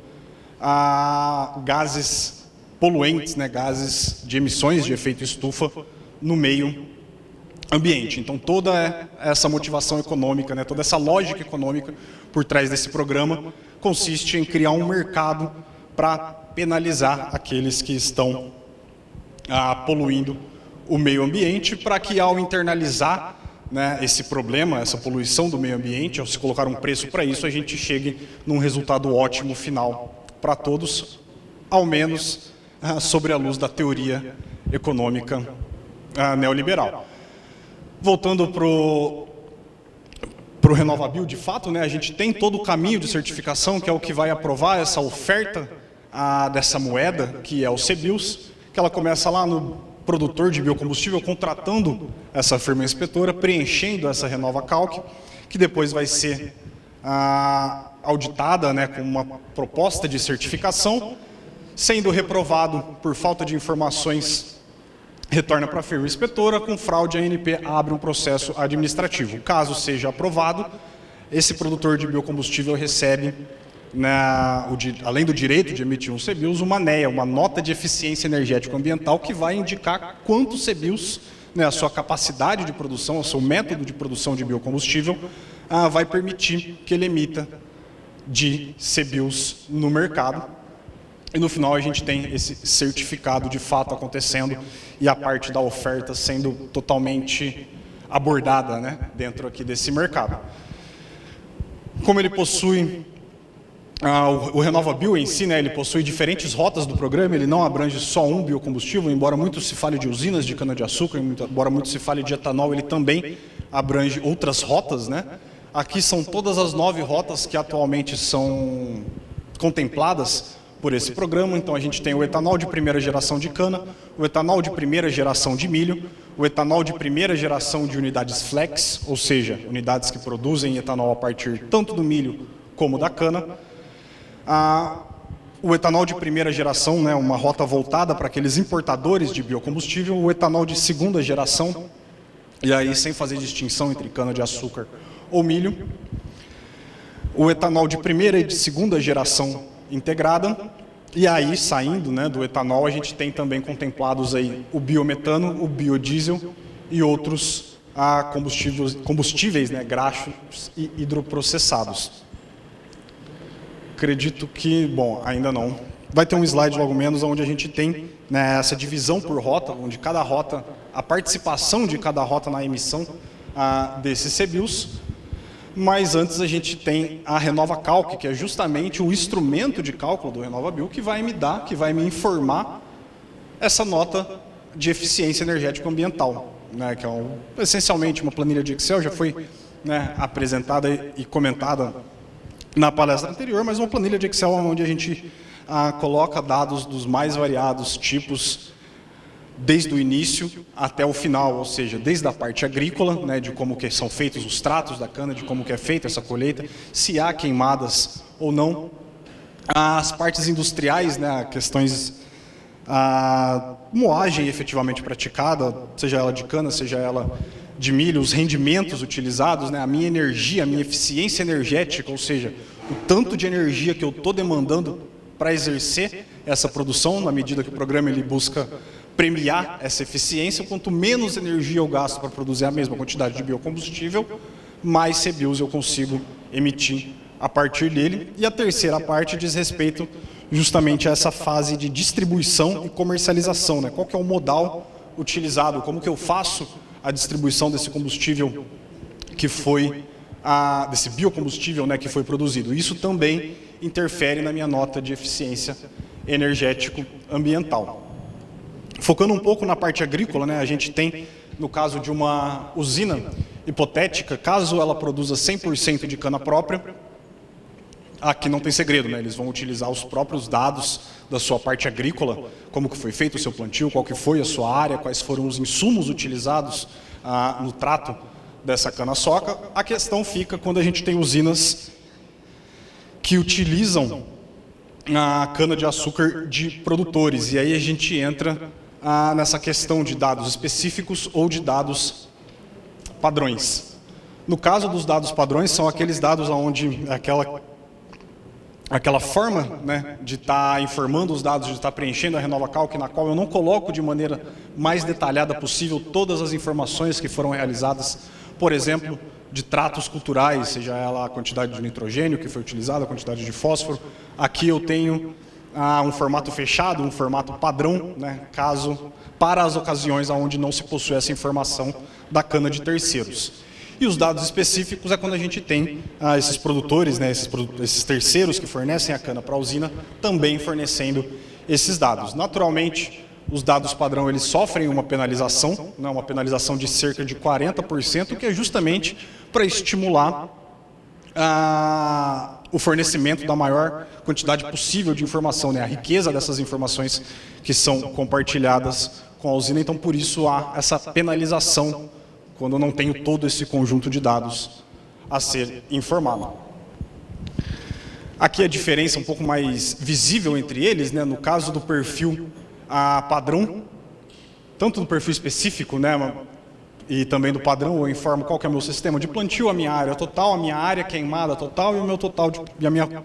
gases poluentes, né, gases de emissões de efeito estufa no meio ambiente. Então, toda essa motivação econômica, né, toda essa lógica econômica por trás desse programa consiste em criar um mercado para penalizar aqueles que estão poluindo o meio ambiente, para que, ao internalizar, né, esse problema, essa poluição do meio ambiente, ao se colocar um preço para isso, a gente chegue num resultado ótimo final para todos, ao menos sobre a luz da teoria econômica neoliberal. Voltando para o RenovaBio, de fato, né, a gente tem todo o caminho de certificação, que é o que vai aprovar essa oferta dessa moeda, que é o CBIOS, que ela começa lá no produtor de biocombustível, contratando essa firma inspetora, preenchendo essa RenovaCalc, que depois vai ser auditada, né, com uma proposta de certificação, sendo reprovado por falta de informações, retorna para a firma inspetora, com fraude a ANP abre um processo administrativo. Caso seja aprovado, esse produtor de biocombustível recebe, além do direito de emitir um CBIOS, uma NEA, uma nota de eficiência energética ambiental, que vai indicar quanto CBIOS, né, a sua capacidade de produção, o seu método de produção de biocombustível, vai permitir que ele emita de CBIOS no mercado. E no final a gente tem esse certificado de fato acontecendo e a parte da oferta sendo totalmente abordada, né, dentro aqui desse mercado. Como ele possui, o RenovaBio em si, né, ele possui diferentes rotas do programa, ele não abrange só um biocombustível, embora muito se fale de usinas de cana-de-açúcar, embora muito se fale de etanol, ele também abrange outras rotas, né? Aqui são todas as 9 rotas que atualmente são contempladas por esse programa. Então a gente tem o etanol de primeira geração de cana, o etanol de primeira geração de milho, o etanol de primeira geração de unidades flex, ou seja, unidades que produzem etanol a partir tanto do milho como da cana. O etanol de primeira geração, né, uma rota voltada para aqueles importadores de biocombustível, o etanol de segunda geração, e aí sem fazer distinção entre cana-de-açúcar ou milho, o etanol de primeira e de segunda geração integrada, e aí, saindo, né, do etanol, a gente tem também contemplados aí o biometano, o biodiesel e outros combustíveis, né, graxos e hidroprocessados. Acredito que, bom, ainda não. Vai ter um slide logo menos, onde a gente tem, né, essa divisão por rota, onde cada rota, a participação de cada rota na emissão desses CBIOS. Mas antes a gente tem a RenovaCalc, que é justamente o instrumento de cálculo do RenovaBio, que vai me dar, que vai me informar essa nota de eficiência energética ambiental, né, que é essencialmente uma planilha de Excel, já foi, né, apresentada e comentada na palestra anterior, mas uma planilha de Excel onde a gente coloca dados dos mais variados tipos, desde o início até o final, ou seja, desde a parte agrícola, né, de como que são feitos os tratos da cana, de como que é feita essa colheita, se há queimadas ou não, as partes industriais, né, questões a moagem efetivamente praticada, seja ela de cana, seja ela de milho, os rendimentos utilizados, né, a minha energia, a minha eficiência energética, ou seja, o tanto de energia que eu estou demandando para exercer essa produção, na medida que o programa ele busca premiar essa eficiência, quanto menos energia eu gasto para produzir a mesma quantidade de biocombustível, mais CBIOS eu consigo emitir a partir dele. E a terceira parte diz respeito justamente a essa fase de distribuição e comercialização, né? Qual que é o modal utilizado, como que eu faço a distribuição desse combustível que foi, desse biocombustível, né, que foi produzido. Isso também interfere na minha nota de eficiência energético-ambiental. Focando um pouco na parte agrícola, né, a gente tem, no caso de uma usina hipotética, caso ela produza 100% de cana própria, aqui não tem segredo, né? Eles vão utilizar os próprios dados da sua parte agrícola, como que foi feito o seu plantio, qual que foi a sua área, quais foram os insumos utilizados no trato dessa cana-soca. A questão fica quando a gente tem usinas que utilizam a cana-de-açúcar de produtores, e aí a gente entra nessa questão de dados específicos ou de dados padrões. No caso dos dados padrões, são aqueles dados onde aquela forma, né, de estar informando os dados, de estar preenchendo a RenovaCalc, na qual eu não coloco de maneira mais detalhada possível todas as informações que foram realizadas, por exemplo, de tratos culturais, seja ela a quantidade de nitrogênio que foi utilizada, a quantidade de fósforo. Aqui eu tenho um formato fechado, um formato padrão, né, para as ocasiões onde não se possui essa informação da cana de terceiros. E os dados específicos é quando a gente tem esses produtores, né, esses terceiros que fornecem a cana para a usina, também fornecendo esses dados. Naturalmente, os dados padrão eles sofrem uma penalização, né, uma penalização de cerca de 40%, que é justamente para estimular o fornecimento da maior quantidade possível de informação, né, a riqueza dessas informações que são compartilhadas com a usina. Então, por isso há essa penalização quando eu não tenho todo esse conjunto de dados a ser informado. Aqui a diferença um pouco mais visível entre eles, né, no caso do perfil padrão, tanto do perfil específico, né, e também do padrão, eu informo qual que é o meu sistema de plantio, a minha área total, a minha área queimada total e o meu total e a minha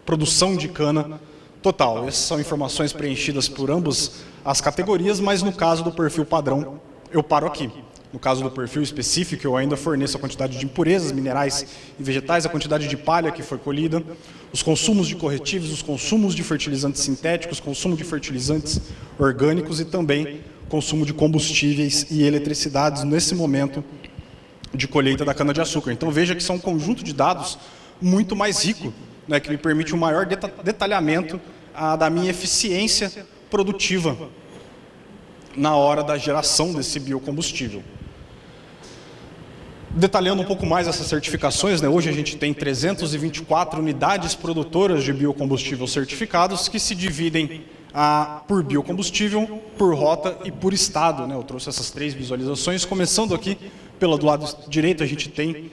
produção de cana total. Essas são informações preenchidas por ambas as categorias, mas no caso do perfil padrão, eu paro aqui. No caso do perfil específico, eu ainda forneço a quantidade de impurezas, minerais e vegetais, a quantidade de palha que foi colhida, os consumos de corretivos, os consumos de fertilizantes sintéticos, consumo de fertilizantes orgânicos e também consumo de combustíveis e eletricidades nesse momento de colheita da cana-de-açúcar. Então veja que são um conjunto de dados muito mais rico, né, que me permite um maior detalhamento da minha eficiência produtiva na hora da geração desse biocombustível. Detalhando um pouco mais essas certificações, né, hoje a gente tem 324 unidades produtoras de biocombustível certificados que se dividem por biocombustível, por rota e por estado, né. Eu trouxe essas 3 visualizações, começando aqui do lado direito, a gente tem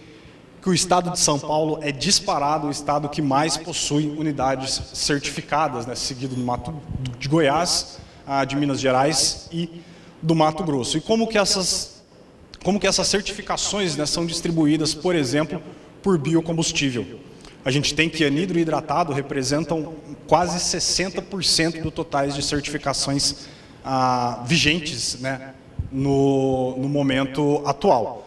que o estado de São Paulo é disparado o estado que mais possui unidades certificadas, né, seguido do Mato de Goiás, de Minas Gerais e do Mato Grosso. E como que essas certificações, né, são distribuídas, por exemplo, por biocombustível? A gente tem que anidro e hidratado representam quase 60% do totais de certificações vigentes, né, no momento atual.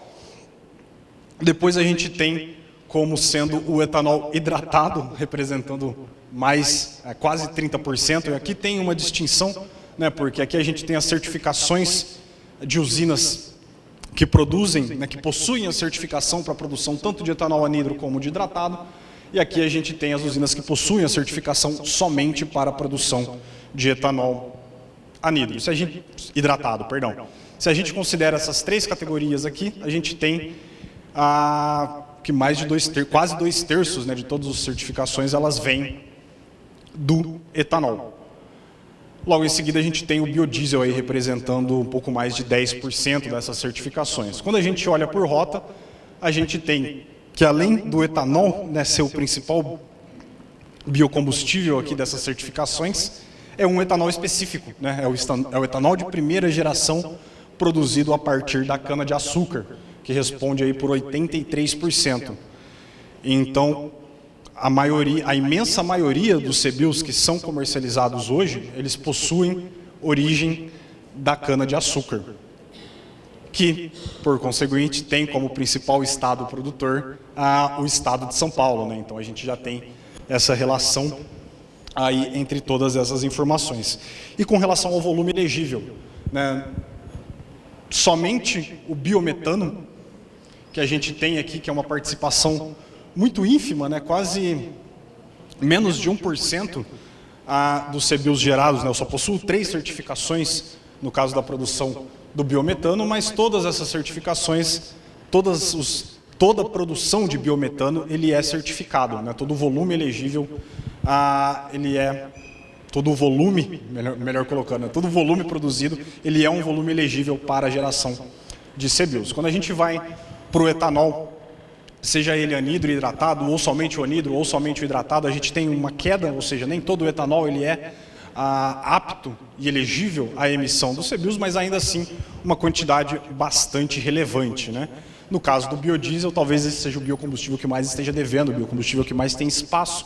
Depois a gente tem como sendo o etanol hidratado, representando quase 30%, e aqui tem uma distinção, né, porque aqui a gente tem as certificações de usinas que produzem, né, que possuem a certificação para a produção tanto de etanol anidro como de hidratado, e aqui a gente tem as usinas que possuem a certificação somente para a produção de etanol anidro, hidratado, perdão. Se a gente considera essas 3 categorias aqui, a gente tem que quase 2/3, né, de todas as certificações elas vêm do etanol. Logo em seguida a gente tem o biodiesel aí representando um pouco mais de 10% dessas certificações. Quando a gente olha por rota, a gente tem que além do etanol, né, ser o principal biocombustível aqui dessas certificações, é um etanol específico, né? É o etanol de primeira geração produzido a partir da cana-de-açúcar, que responde aí por 83%. Então, a imensa maioria dos CBIOS que são comercializados hoje, eles possuem origem da cana-de-açúcar, que, por conseguinte, tem como principal estado produtor o estado de São Paulo, né? Então, a gente já tem essa relação aí entre todas essas informações. E com relação ao volume elegível, né? Somente o biometano, que a gente tem aqui, que é uma participação muito ínfima, né? Quase menos de 1% dos CBIOS gerados, né? Eu só possuo 3 certificações no caso da produção do biometano, mas todas essas certificações, toda a produção de biometano, ele é certificado, né? Todo o volume elegível, todo o volume, melhor colocando, né? Todo o volume produzido, ele é um volume elegível para a geração de CBIOS. Quando a gente vai para o etanol, seja ele anidro hidratado, ou somente o anidro, ou somente o hidratado, a gente tem uma queda, ou seja, nem todo o etanol ele é apto e elegível à emissão dos CBIOS, mas ainda assim uma quantidade bastante relevante, né? No caso do biodiesel, talvez esse seja o biocombustível que mais esteja devendo, o biocombustível que mais tem espaço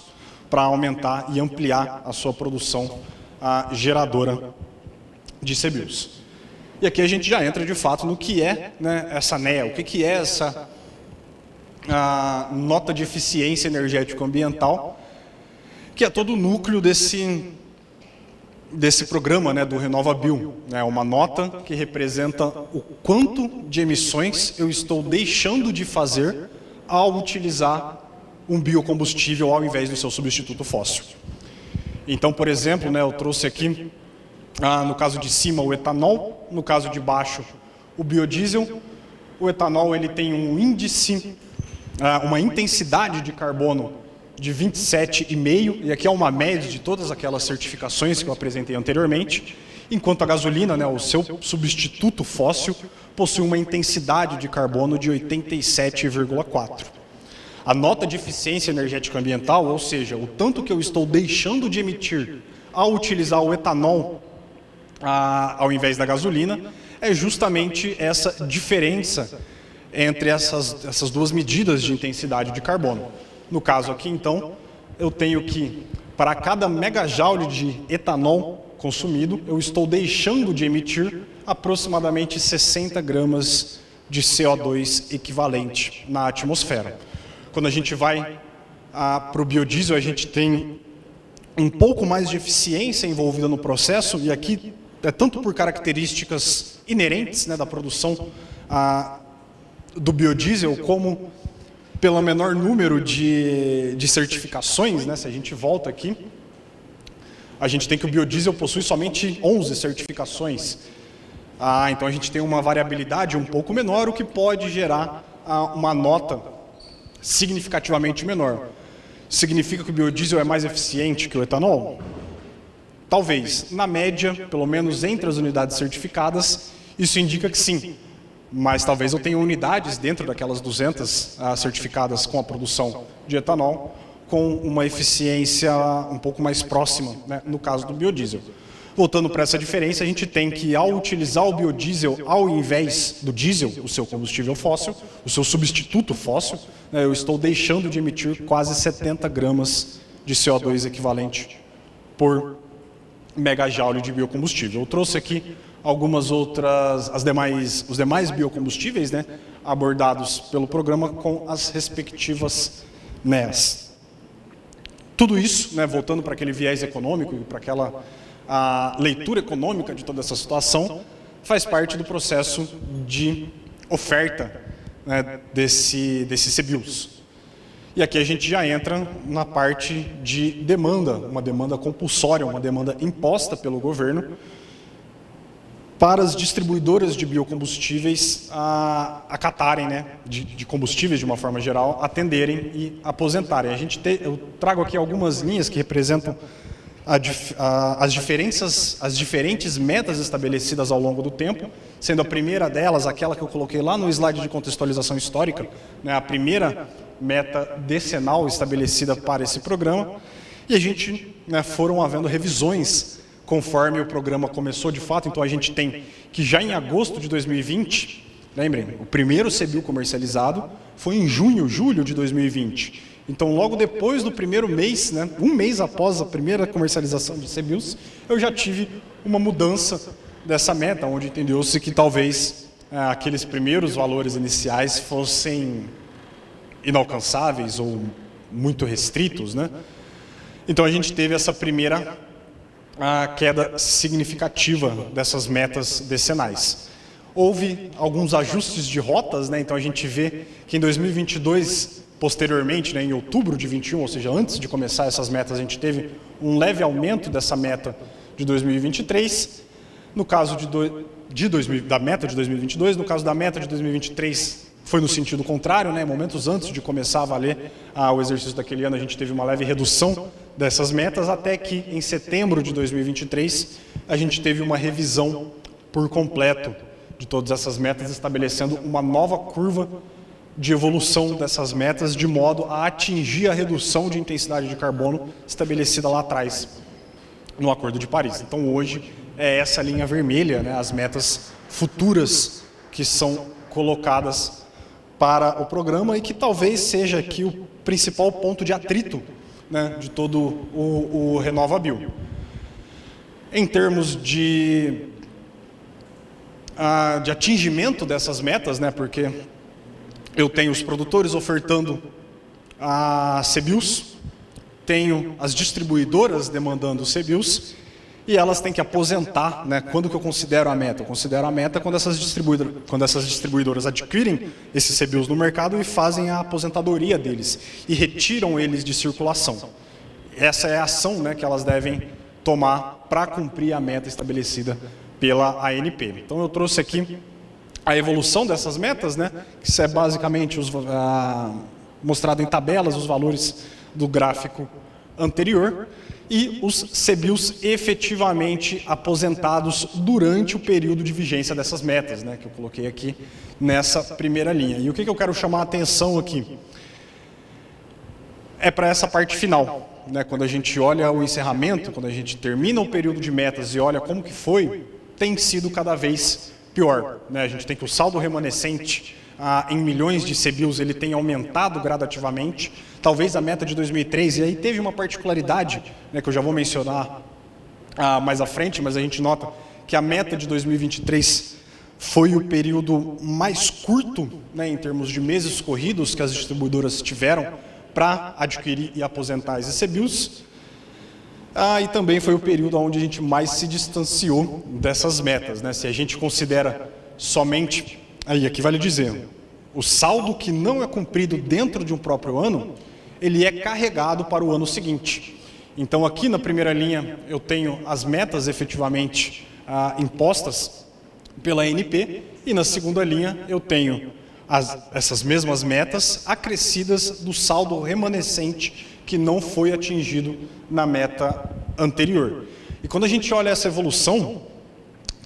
para aumentar e ampliar a sua produção geradora de CBIOS. E aqui a gente já entra de fato no que é, né, essa NEA, o que é essa nota de eficiência energético-ambiental, que é todo o núcleo desse programa, né, do RenovaBio. É uma nota que representa o quanto de emissões eu estou deixando de fazer ao utilizar um biocombustível ao invés do seu substituto fóssil. Então, por exemplo, né, eu trouxe aqui, no caso de cima, o etanol, no caso de baixo, o biodiesel. O etanol ele tem um índice, uma intensidade de carbono de 27,5, e aqui é uma média de todas aquelas certificações que eu apresentei anteriormente, enquanto a gasolina, né, o seu substituto fóssil, possui uma intensidade de carbono de 87,4. A nota de eficiência energética ambiental, ou seja, o tanto que eu estou deixando de emitir ao utilizar o etanol ao invés da gasolina, é justamente essa diferença entre essas duas medidas de intensidade de carbono. No caso aqui, então, eu tenho que, para cada megajoule de etanol consumido, eu estou deixando de emitir aproximadamente 60 gramas de CO2 equivalente na atmosfera. Quando a gente vai para o biodiesel, a gente tem um pouco mais de eficiência envolvida no processo, e aqui é tanto por características inerentes, né, da produção do biodiesel, como pelo menor número de certificações, né? Se a gente volta aqui, a gente tem que o biodiesel possui somente 11 certificações. Então a gente tem uma variabilidade um pouco menor, o que pode gerar uma nota significativamente menor. Significa que o biodiesel é mais eficiente que o etanol? Talvez. Na média, pelo menos entre as unidades certificadas, isso indica que sim. Mas talvez eu tenha unidades dentro daquelas 200 certificadas com a produção de etanol, com uma eficiência um pouco mais próxima, né, no caso do biodiesel. Voltando para essa diferença, a gente tem que, ao utilizar o biodiesel ao invés do diesel, o seu combustível fóssil, o seu substituto fóssil, né, eu estou deixando de emitir quase 70 gramas de CO2 equivalente por megajoule de biocombustível. Eu trouxe aqui algumas outras, os demais biocombustíveis, né, abordados pelo programa com as respectivas NEAs. Tudo isso, né, voltando para aquele viés econômico e para aquela leitura econômica de toda essa situação, faz parte do processo de oferta, né, desses CBIOS. E aqui a gente já entra na parte de demanda, uma demanda compulsória, uma demanda imposta pelo governo, para as distribuidoras de biocombustíveis acatarem, né, de combustíveis de uma forma geral, atenderem e aposentarem. Eu trago aqui algumas linhas que representam as diferentes metas estabelecidas ao longo do tempo, sendo a primeira delas aquela que eu coloquei lá no slide de contextualização histórica, né, a primeira meta decenal estabelecida para esse programa, e a gente, né, foram havendo revisões conforme o programa começou de fato. Então a gente tem que já em agosto de 2020, lembrem, o primeiro CBIO comercializado foi em julho de 2020. Então logo depois do primeiro mês, né, um mês após a primeira comercialização de CBIOs, eu já tive uma mudança dessa meta, onde entendeu-se que talvez aqueles primeiros valores iniciais fossem inalcançáveis ou muito restritos, né? Então a gente teve essa primeira queda significativa dessas metas decenais. Houve alguns ajustes de rotas, né? Então a gente vê que em 2022, posteriormente, né, em outubro de 21, ou seja, antes de começar essas metas, a gente teve um leve aumento dessa meta de 2023. No caso da meta de 2022, no caso da meta de 2023, foi no sentido contrário, né? Momentos antes de começar a valer o exercício daquele ano, a gente teve uma leve redução dessas metas, até que em setembro de 2023, a gente teve uma revisão por completo de todas essas metas, estabelecendo uma nova curva de evolução dessas metas, de modo a atingir a redução de intensidade de carbono estabelecida lá atrás, no Acordo de Paris. Então hoje é essa linha vermelha, né, as metas futuras que são colocadas para o programa e que talvez seja aqui o principal ponto de atrito, né, de todo o RenovaBio. Em termos de atingimento dessas metas, né, porque eu tenho os produtores ofertando a CBIOs, tenho as distribuidoras demandando CBIOs, e elas têm que aposentar, né? Quando que eu considero a meta? Eu considero a meta quando essas distribuidoras adquirem esses CBIOs no mercado e fazem a aposentadoria deles e retiram eles de circulação. Essa é a ação, né, que elas devem tomar para cumprir a meta estabelecida pela ANP. Então eu trouxe aqui a evolução dessas metas, né, que isso é basicamente mostrado em tabelas os valores do gráfico anterior, e os CBIOs efetivamente aposentados durante o período de vigência dessas metas, né, que eu coloquei aqui nessa primeira linha. E o que eu quero chamar a atenção aqui é para essa parte final, né, quando a gente olha o encerramento, quando a gente termina o período de metas e olha como que foi, tem sido cada vez pior, né? A gente tem que o saldo remanescente em milhões de CBIOs ele tem aumentado gradativamente. Talvez a meta de 2003, e aí teve uma particularidade, né, que eu já vou mencionar mais à frente, mas a gente nota que a meta de 2023 foi o período mais curto, né, em termos de meses corridos que as distribuidoras tiveram para adquirir e aposentar esses CBIOs. E também foi o período onde a gente mais se distanciou dessas metas, né? Se a gente considera somente, aqui vale dizer, o saldo que não é cumprido dentro de um próprio ano, ele é carregado para o ano seguinte. Então aqui na primeira linha eu tenho as metas efetivamente impostas pela ANP, e na segunda linha eu tenho essas mesmas metas acrescidas do saldo remanescente que não foi atingido na meta anterior. E quando a gente olha essa evolução,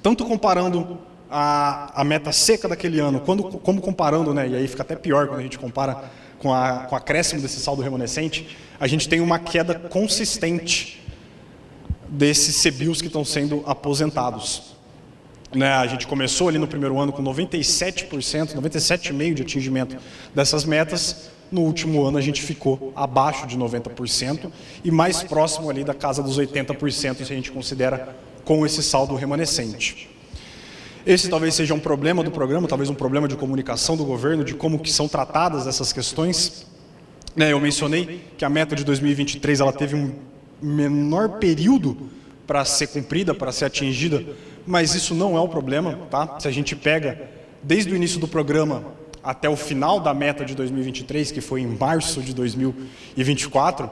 tanto comparando a meta seca daquele ano, como comparando, né, e aí fica até pior quando a gente compara com o acréscimo desse saldo remanescente, a gente tem uma queda consistente desses CBIOs que estão sendo aposentados. Né, a gente começou ali no primeiro ano com 97%, 97,5% de atingimento dessas metas. No último ano a gente ficou abaixo de 90% e mais próximo ali da casa dos 80%, se a gente considera com esse saldo remanescente. Esse talvez seja um problema do programa, talvez um problema de comunicação do governo, de como que são tratadas essas questões. Eu mencionei que a meta de 2023 ela teve um menor período para ser cumprida, para ser atingida, mas isso não é o problema, tá? Se a gente pega desde o início do programa até o final da meta de 2023, que foi em março de 2024,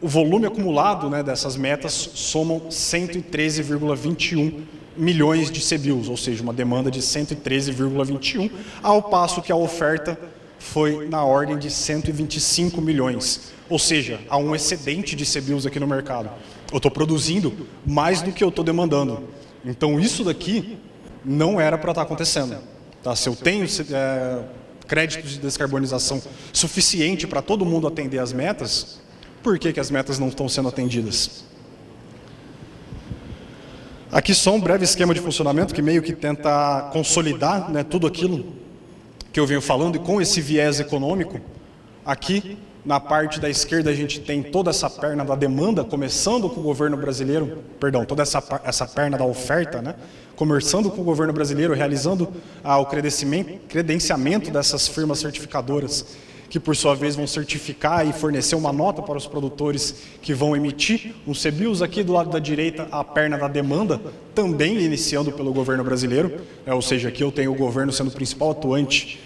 o volume acumulado, né, dessas metas somam 113,21 milhões de CBIOs, ou seja, uma demanda de 113,21, ao passo que a oferta foi na ordem de 125 milhões. Ou seja, há um excedente de CBIOs aqui no mercado. Eu estou produzindo mais do que eu estou demandando. Então isso daqui não era para estar acontecendo. Tá? Se eu tenho créditos de descarbonização suficiente para todo mundo atender as metas, por que as metas não estão sendo atendidas? Aqui só um breve esquema de funcionamento que meio que tenta consolidar, né, tudo aquilo que eu venho falando, e com esse viés econômico. Aqui na parte da esquerda a gente tem toda essa perna da demanda, começando com o governo brasileiro, perdão, toda essa perna da oferta, né, começando com o governo brasileiro, realizando o credenciamento dessas firmas certificadoras, que por sua vez vão certificar e fornecer uma nota para os produtores que vão emitir um CBIOS. Aqui do lado da direita, a perna da demanda, também iniciando pelo governo brasileiro, ou seja, aqui eu tenho o governo sendo o principal atuante,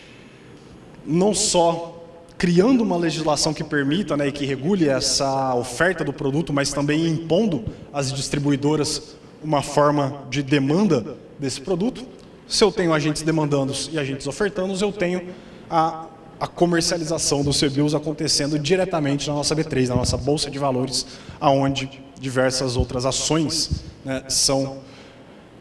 não só criando uma legislação que permita, né, e que regule essa oferta do produto, mas também impondo às distribuidoras uma forma de demanda desse produto. Se eu tenho agentes demandandos e agentes ofertandos, eu tenho a comercialização do CBIOS acontecendo diretamente na nossa B3, na nossa Bolsa de Valores, aonde diversas outras ações, né, são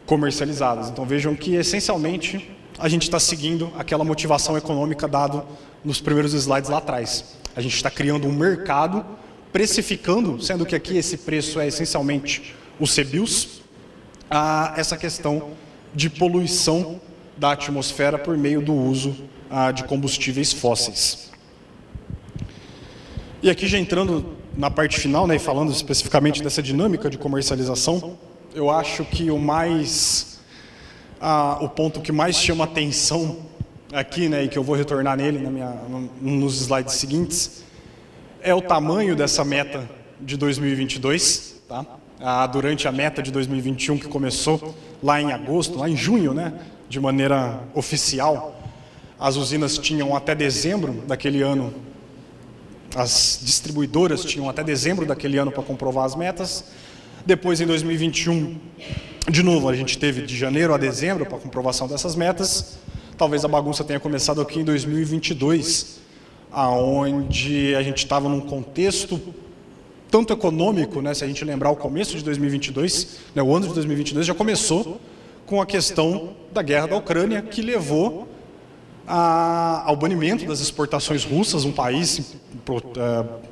comercializadas. Então vejam que, essencialmente, a gente está seguindo aquela motivação econômica dada nos primeiros slides lá atrás. A gente está criando um mercado, precificando, sendo que aqui esse preço é essencialmente o CBIOS, essa questão de poluição da atmosfera por meio do uso de combustíveis fósseis. E aqui já entrando na parte final, né, e falando especificamente dessa dinâmica de comercialização, eu acho que o ponto que mais chama atenção aqui, né, e que eu vou retornar nele nos slides seguintes, é o tamanho dessa meta de 2022, tá? Durante a meta de 2021, que começou lá em agosto, lá em junho, né, de maneira oficial, as usinas tinham até dezembro daquele ano, as distribuidoras tinham até dezembro daquele ano para comprovar as metas. Depois, em 2021, de novo, a gente teve de janeiro a dezembro para comprovação dessas metas. Talvez a bagunça tenha começado aqui em 2022, onde a gente estava num contexto tanto econômico, né, se a gente lembrar o começo de 2022, né, o ano de 2022 já começou com a questão da guerra da Ucrânia, que levou ao banimento das exportações russas, um país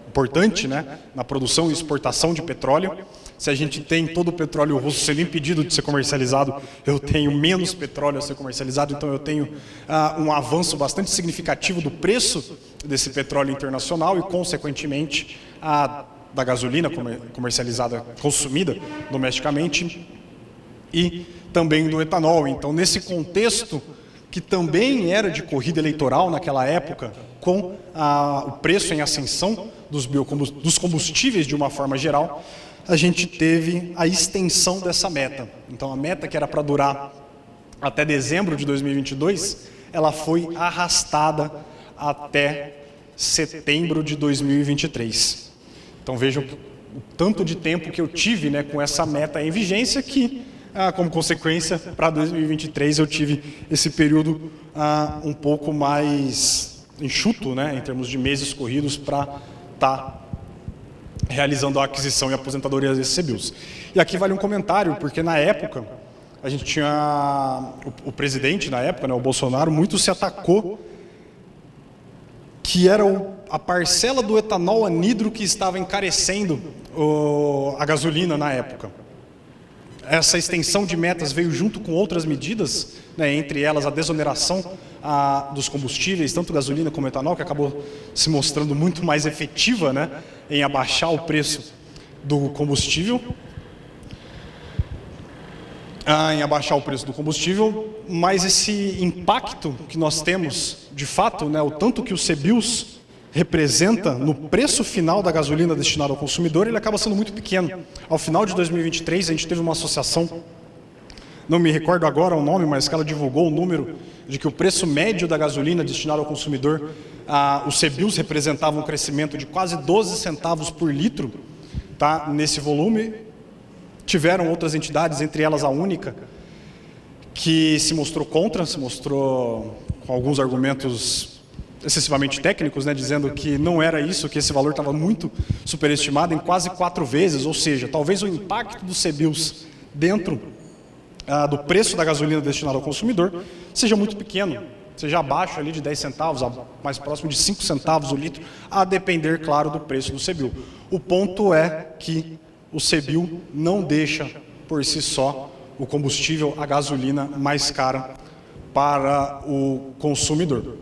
importante, né, na produção e exportação de petróleo. Se a gente tem todo o petróleo russo sendo impedido de ser comercializado, eu tenho menos petróleo a ser comercializado, então eu tenho um avanço bastante significativo do preço desse petróleo internacional e, consequentemente, da gasolina comercializada, consumida domesticamente, e também do etanol. Então, nesse contexto, que também era de corrida eleitoral naquela época, com o preço em ascensão dos combustíveis de uma forma geral, a gente teve a extensão dessa meta. Então, a meta que era para durar até dezembro de 2022, ela foi arrastada até setembro de 2023. Então, vejam o tanto de tempo que eu tive, né, com essa meta em vigência, que, como consequência, para 2023 eu tive esse período um pouco mais enxuto, né, em termos de meses corridos, para estar realizando a aquisição e aposentadoria desses CBIOS. E aqui vale um comentário, porque na época, a gente tinha o presidente, na época, né, o Bolsonaro, muito se atacou que era a parcela do etanol anidro que estava encarecendo a gasolina na época. Essa extensão de metas veio junto com outras medidas, né, entre elas a desoneração dos combustíveis, tanto gasolina como etanol, que acabou se mostrando muito mais efetiva, né, em abaixar o preço do combustível. Mas esse impacto que nós temos, de fato, né, o tanto que o CBIOS representa no preço final da gasolina destinada ao consumidor, ele acaba sendo muito pequeno. Ao final de 2023, a gente teve uma associação, não me recordo agora o nome, mas que ela divulgou o número de que o preço médio da gasolina destinada ao consumidor, o CBIOS representava um crescimento de quase 12 centavos por litro, tá, nesse volume. Tiveram outras entidades, entre elas a única, que se mostrou contra, se mostrou com alguns argumentos excessivamente técnicos, né, dizendo que não era isso, que esse valor estava muito superestimado em quase 4 vezes, ou seja, talvez o impacto do CBIOS dentro do preço da gasolina destinada ao consumidor seja muito pequeno, seja abaixo ali de 10 centavos, mais próximo de 5 centavos o litro, a depender, claro, do preço do CBIO. O ponto é que o CBIO não deixa, por si só, o combustível, a gasolina mais cara para o consumidor.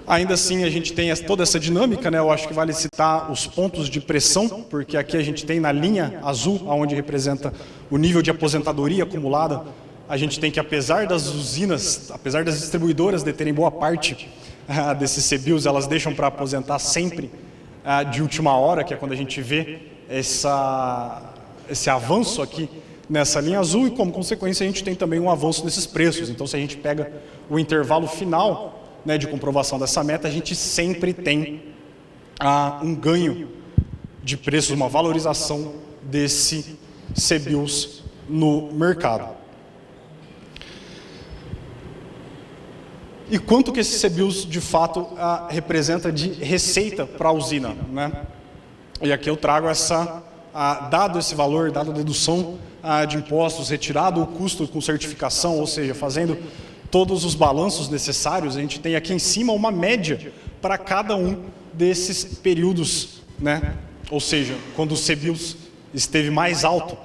Ainda assim, a gente tem toda essa dinâmica, né? Eu acho que vale citar os pontos de pressão, porque aqui a gente tem na linha azul, onde representa o nível de aposentadoria acumulada, a gente tem que, apesar das usinas, apesar das distribuidoras deterem boa parte desses CBIOS, elas deixam para aposentar sempre de última hora, que é quando a gente vê esse avanço aqui nessa linha azul, e como consequência a gente tem também um avanço nesses preços. Então, se a gente pega o intervalo final, né, de comprovação dessa meta, a gente sempre tem um ganho de preços, uma valorização desse CBIOS no mercado. E quanto que esse CBIOS, de fato, representa de receita para a usina, né? E aqui eu trago dado esse valor, dado a dedução de impostos, retirado o custo com certificação, ou seja, fazendo todos os balanços necessários, a gente tem aqui em cima uma média para cada um desses períodos, né? Ou seja, quando o CBIOS esteve mais alto,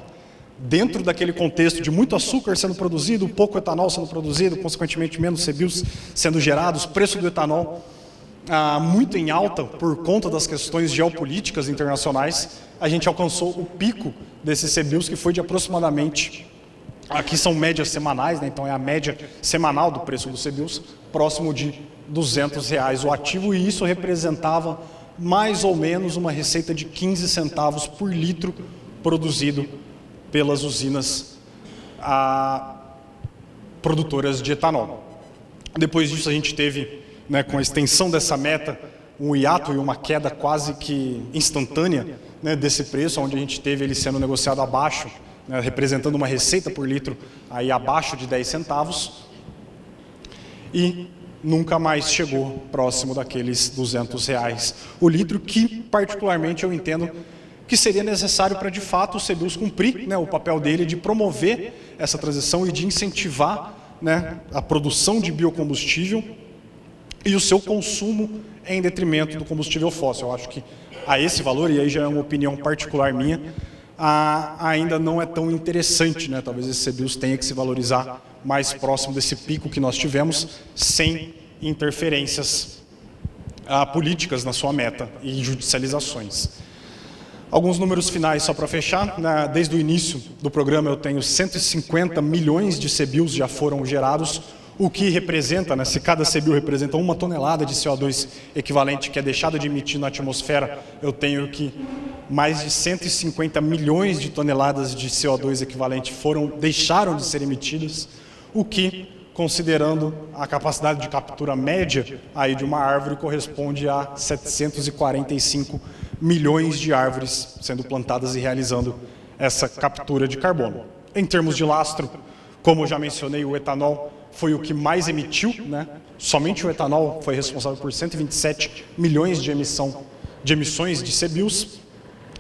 dentro daquele contexto de muito açúcar sendo produzido, pouco etanol sendo produzido, consequentemente menos CBIOS sendo gerados, preço do etanol muito em alta por conta das questões geopolíticas internacionais, a gente alcançou o pico desses CBIOS, que foi de aproximadamente, aqui são médias semanais, né? Então é a média semanal do preço do CBIOS, próximo de R$200 o ativo, e isso representava mais ou menos uma receita de 15 centavos por litro produzido pelas usinas produtoras de etanol. Depois disso a gente teve, né, com a extensão dessa meta, um hiato e uma queda quase que instantânea, né, desse preço, onde a gente teve ele sendo negociado abaixo, né, representando uma receita por litro aí abaixo de 10 centavos, e nunca mais chegou próximo daqueles R$200 o litro, que particularmente eu entendo que seria necessário para, de fato, o CBIOS cumprir, né, o papel dele de promover essa transição e de incentivar, né, a produção de biocombustível e o seu consumo em detrimento do combustível fóssil. Eu acho que a esse valor, e aí já é uma opinião particular minha, ainda não é tão interessante, né? Talvez esse CBIOS tenha que se valorizar mais próximo desse pico que nós tivemos, sem interferências políticas na sua meta e judicializações. Alguns números finais só para fechar, né? Desde o início do programa eu tenho 150 milhões de CBIOS já foram gerados, o que representa, né, se cada CBIO representa 1 tonelada de CO2 equivalente que é deixado de emitir na atmosfera, eu tenho que mais de 150 milhões de toneladas de CO2 equivalente deixaram de ser emitidas, o que, considerando a capacidade de captura média aí de uma árvore, corresponde a 745 milhões de árvores sendo plantadas e realizando essa captura de carbono. Em termos de lastro, como eu já mencionei, o etanol foi o que mais emitiu, né? Somente o etanol foi responsável por 127 milhões de emissões de CBIOS,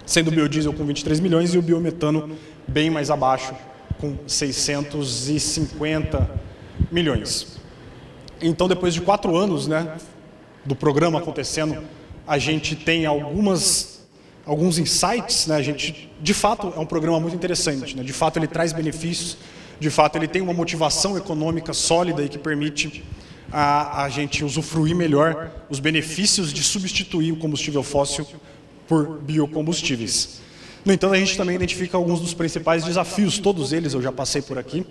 sendo o biodiesel com 23 milhões e o biometano bem mais abaixo, com 650 milhões. Então, depois de 4 anos, né, do programa acontecendo, a gente tem alguns insights, né? A gente, de fato, é um programa muito interessante, né? De fato, ele traz benefícios. De fato, ele tem uma motivação econômica sólida e que permite a gente usufruir melhor os benefícios de substituir o combustível fóssil por biocombustíveis. No entanto, a gente também identifica alguns dos principais desafios, todos eles eu já passei por aqui,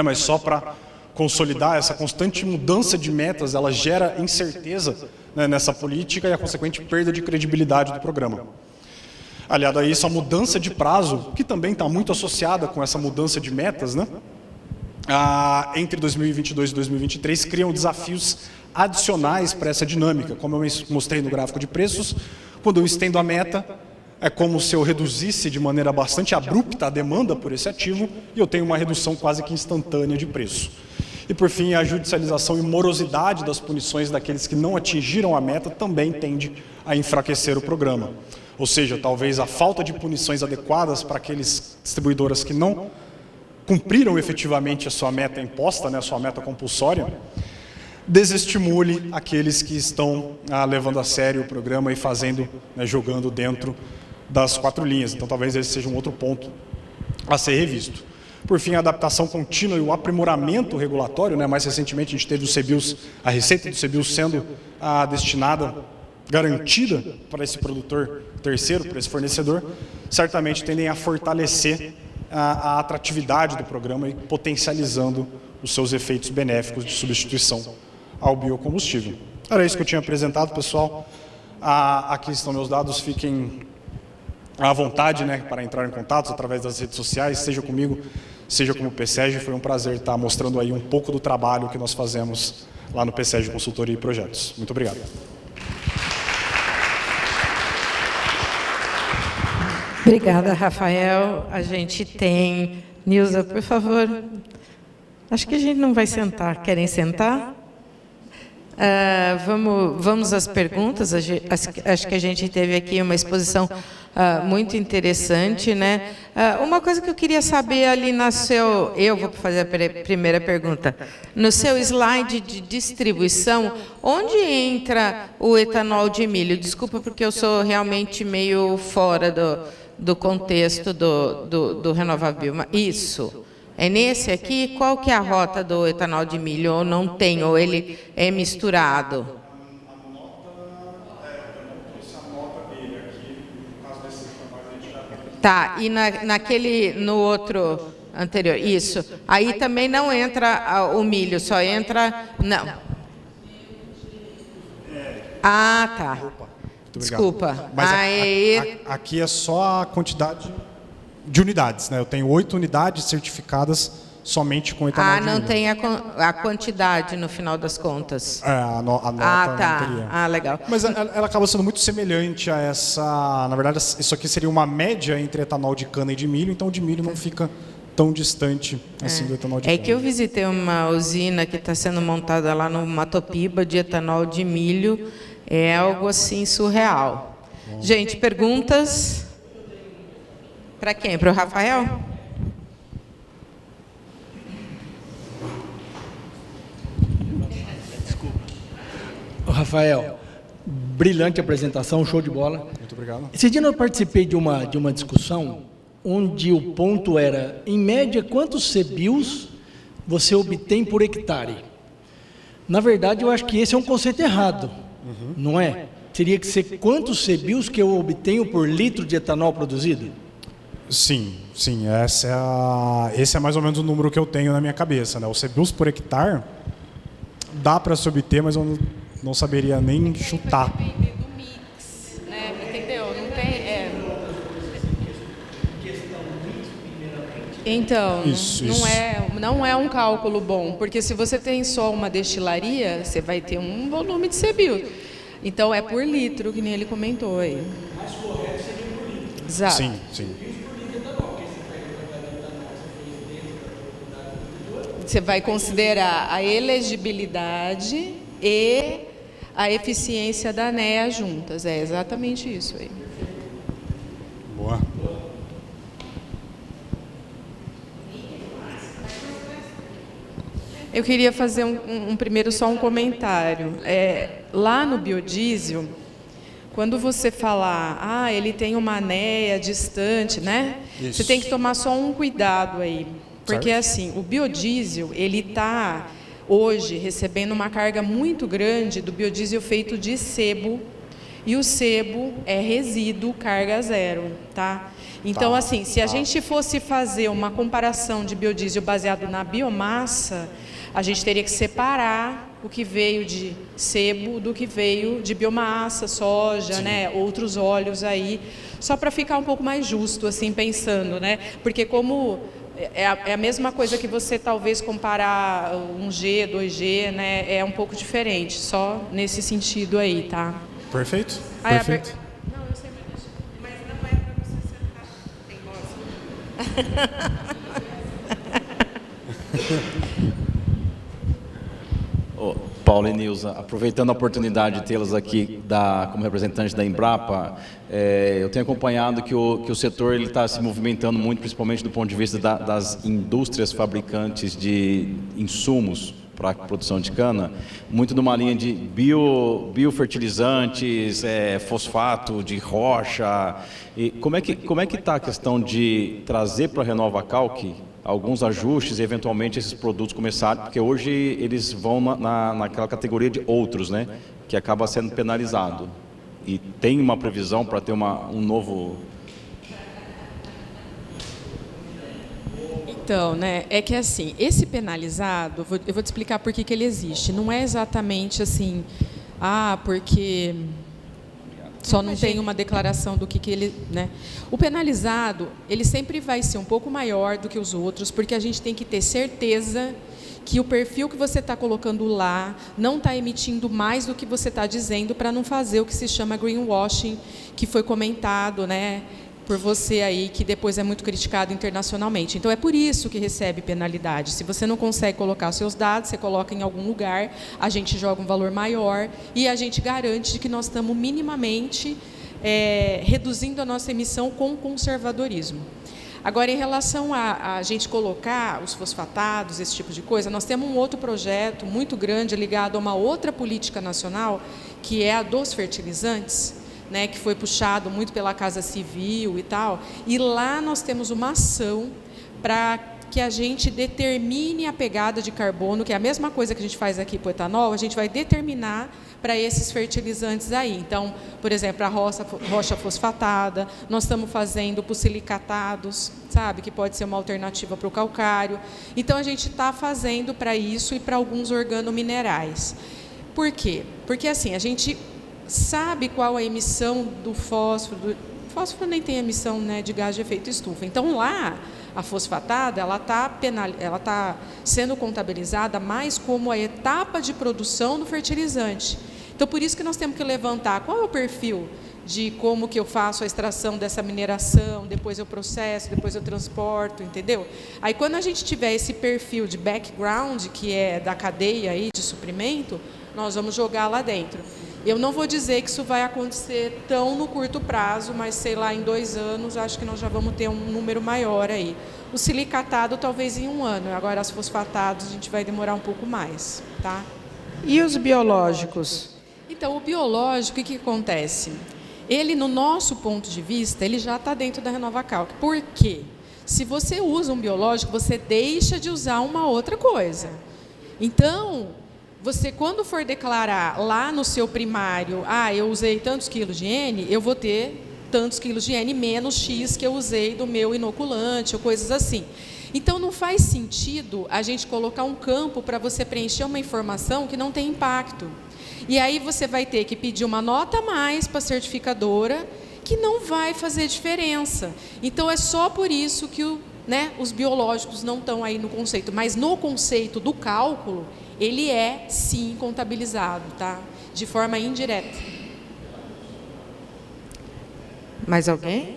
mas só para consolidar essa constante mudança de metas, ela gera incerteza, né, nessa política e a consequente perda de credibilidade do programa. Aliado a isso, a mudança de prazo, que também está muito associada com essa mudança de metas, né? Entre 2022 e 2023, criam desafios adicionais para essa dinâmica. Como eu mostrei no gráfico de preços, quando eu estendo a meta, é como se eu reduzisse de maneira bastante abrupta a demanda por esse ativo e eu tenho uma redução quase que instantânea de preço. E, por fim, a judicialização e morosidade das punições daqueles que não atingiram a meta também tende a enfraquecer o programa. Ou seja, talvez a falta de punições adequadas para aqueles distribuidoras que não cumpriram efetivamente a sua meta imposta, né, a sua meta compulsória, desestimule aqueles que estão levando a sério o programa e fazendo, né, jogando dentro das 4 linhas. Então, talvez esse seja um outro ponto a ser revisto. Por fim, a adaptação contínua e o aprimoramento regulatório, né? Mais recentemente a gente teve o CBIOS, a receita do CBIOS sendo destinada, garantida para esse produtor terceiro, para esse fornecedor, certamente tendem a fortalecer a atratividade do programa e potencializando os seus efeitos benéficos de substituição ao biocombustível. Era isso que eu tinha apresentado, pessoal. Aqui estão meus dados, fiquem à vontade, né, para entrar em contato através das redes sociais, seja comigo, seja como PSEG. Foi um prazer estar mostrando aí um pouco do trabalho que nós fazemos lá no PSEG Consultoria e Projetos. Muito obrigado. Obrigada, Rafael. A gente tem... Nilza, por favor. Acho que a gente não vai sentar. Querem sentar? Vamos às perguntas. Acho que a gente teve aqui uma exposição muito interessante, né? Uma coisa que eu queria saber ali no seu... Eu vou fazer a primeira pergunta. No seu slide de distribuição, onde entra o etanol de milho? Desculpa, porque eu sou realmente meio fora do contexto do Renovável. Isso. É nesse aqui? Qual que é a rota do etanol de milho? Ou não tem? Ou ele é misturado? Tá, e no outro anterior, isso. Aí também não entra o milho, só entra... Não. Ah, tá. Desculpa. Mas aqui é só a quantidade de unidades, né? Eu tenho 8 unidades certificadas somente com etanol de milho. Não tem a quantidade no final das contas. A nota tá. não teria. Legal. Mas ela acaba sendo muito semelhante a essa... Na verdade, isso aqui seria uma média entre etanol de cana e de milho, então o de milho não fica tão distante assim do etanol de cana. É que eu visitei uma usina que está sendo montada lá no Mato Piba de etanol de milho. É algo assim surreal. Gente, perguntas? Para quem? Para o Rafael? Desculpa. Rafael, brilhante apresentação, show de bola. Muito obrigado. Esse dia eu participei de uma discussão onde o ponto era, em média, quantos CBIOS você obtém por hectare? Na verdade, eu acho que esse é um conceito errado, não é? Teria que ser quantos CBIOS que eu obtenho por litro de etanol produzido? Sim. Esse é mais ou menos o número que eu tenho na minha cabeça, né? O CBIOS por hectare dá para se obter, mas eu não saberia nem chutar. Vai depender do mix, né? Entendeu? Não tem... Então, não é um cálculo bom, porque se você tem só uma destilaria, você vai ter um volume de CBIOS. Então, é por litro, que nem ele comentou aí. Mais correto seria por litro. Exato. Sim. Você vai considerar a elegibilidade e a eficiência da NEA juntas. É exatamente isso aí. Boa. Eu queria fazer primeiro só um comentário. Lá no biodiesel, quando você falar, ele tem uma NEA distante, né? Isso. Você tem que tomar só um cuidado aí. Porque assim, o biodiesel, ele está hoje recebendo uma carga muito grande do biodiesel feito de sebo, e o sebo é resíduo carga zero, tá? Então, assim, se a gente fosse fazer uma comparação de biodiesel baseado na biomassa, a gente teria que separar o que veio de sebo do que veio de biomassa, soja, né, outros óleos aí, só para ficar um pouco mais justo, assim, pensando, né? Porque como é a mesma coisa que você talvez comparar 1G, 2G, né? É um pouco diferente, só nesse sentido aí, tá? Perfeito. Não, eu sempre deixo. Mas não é para você sentar. Paulo e Nilza, aproveitando a oportunidade de tê-las aqui como representante da Embrapa, eu tenho acompanhado que o setor está se movimentando muito, principalmente do ponto de vista das indústrias fabricantes de insumos para a produção de cana, muito numa linha de biofertilizantes, fosfato de rocha. E como é que está a questão de trazer para a Renova Calc alguns ajustes e eventualmente esses produtos começarem, porque hoje eles vão naquela categoria de outros, né, que acaba sendo penalizado. E tem uma previsão para ter um novo... Então, né, é que assim, esse penalizado, eu vou te explicar por que ele existe. Não é exatamente assim, porque só não tem uma declaração do que ele... Né? O penalizado, ele sempre vai ser um pouco maior do que os outros, porque a gente tem que ter certeza que o perfil que você está colocando lá não está emitindo mais do que você está dizendo, para não fazer o que se chama greenwashing, que foi comentado, né, por você aí, que depois é muito criticado internacionalmente. Então, é por isso que recebe penalidade. Se você não consegue colocar seus dados, você coloca em algum lugar, a gente joga um valor maior e a gente garante que nós estamos minimamente reduzindo a nossa emissão com conservadorismo. Agora, em relação a gente colocar os fosfatados, esse tipo de coisa, nós temos um outro projeto muito grande ligado a uma outra política nacional, que é a dos fertilizantes, né, que foi puxado muito pela Casa Civil e tal, e lá nós temos uma ação para que a gente determine a pegada de carbono, que é a mesma coisa que a gente faz aqui para o etanol, a gente vai determinar para esses fertilizantes aí. Então, por exemplo, a rocha fosfatada, nós estamos fazendo para os silicatados, sabe, que pode ser uma alternativa para o calcário. Então, a gente está fazendo para isso e para alguns organominerais. Por quê? Porque, assim, a gente sabe qual a emissão do fósforo. O fósforo nem tem emissão, né, de gás de efeito estufa. Então, lá, a fosfatada, ela está sendo contabilizada mais como a etapa de produção do fertilizante. Então, por isso que nós temos que levantar qual é o perfil de como que eu faço a extração dessa mineração, depois eu processo, depois eu transporto, entendeu? Aí, quando a gente tiver esse perfil de background, que é da cadeia aí de suprimento, nós vamos jogar lá dentro. Eu não vou dizer que isso vai acontecer tão no curto prazo, mas, sei lá, em 2 anos, acho que nós já vamos ter um número maior aí. O silicatado, talvez em 1 ano. Agora, os fosfatados, a gente vai demorar um pouco mais, tá? E os biológicos? Então, o biológico, o que acontece? Ele, no nosso ponto de vista, ele já está dentro da RenovaCalc. Por quê? Se você usa um biológico, você deixa de usar uma outra coisa. Então, você, quando for declarar lá no seu primário, eu usei tantos quilos de N, eu vou ter tantos quilos de N menos X que eu usei do meu inoculante, ou coisas assim. Então, não faz sentido a gente colocar um campo para você preencher uma informação que não tem impacto. E aí você vai ter que pedir uma nota a mais para a certificadora, que não vai fazer diferença. Então, é só por isso que os biológicos não estão aí no conceito. Mas no conceito do cálculo, ele é, sim, contabilizado, tá? De forma indireta. Mais alguém?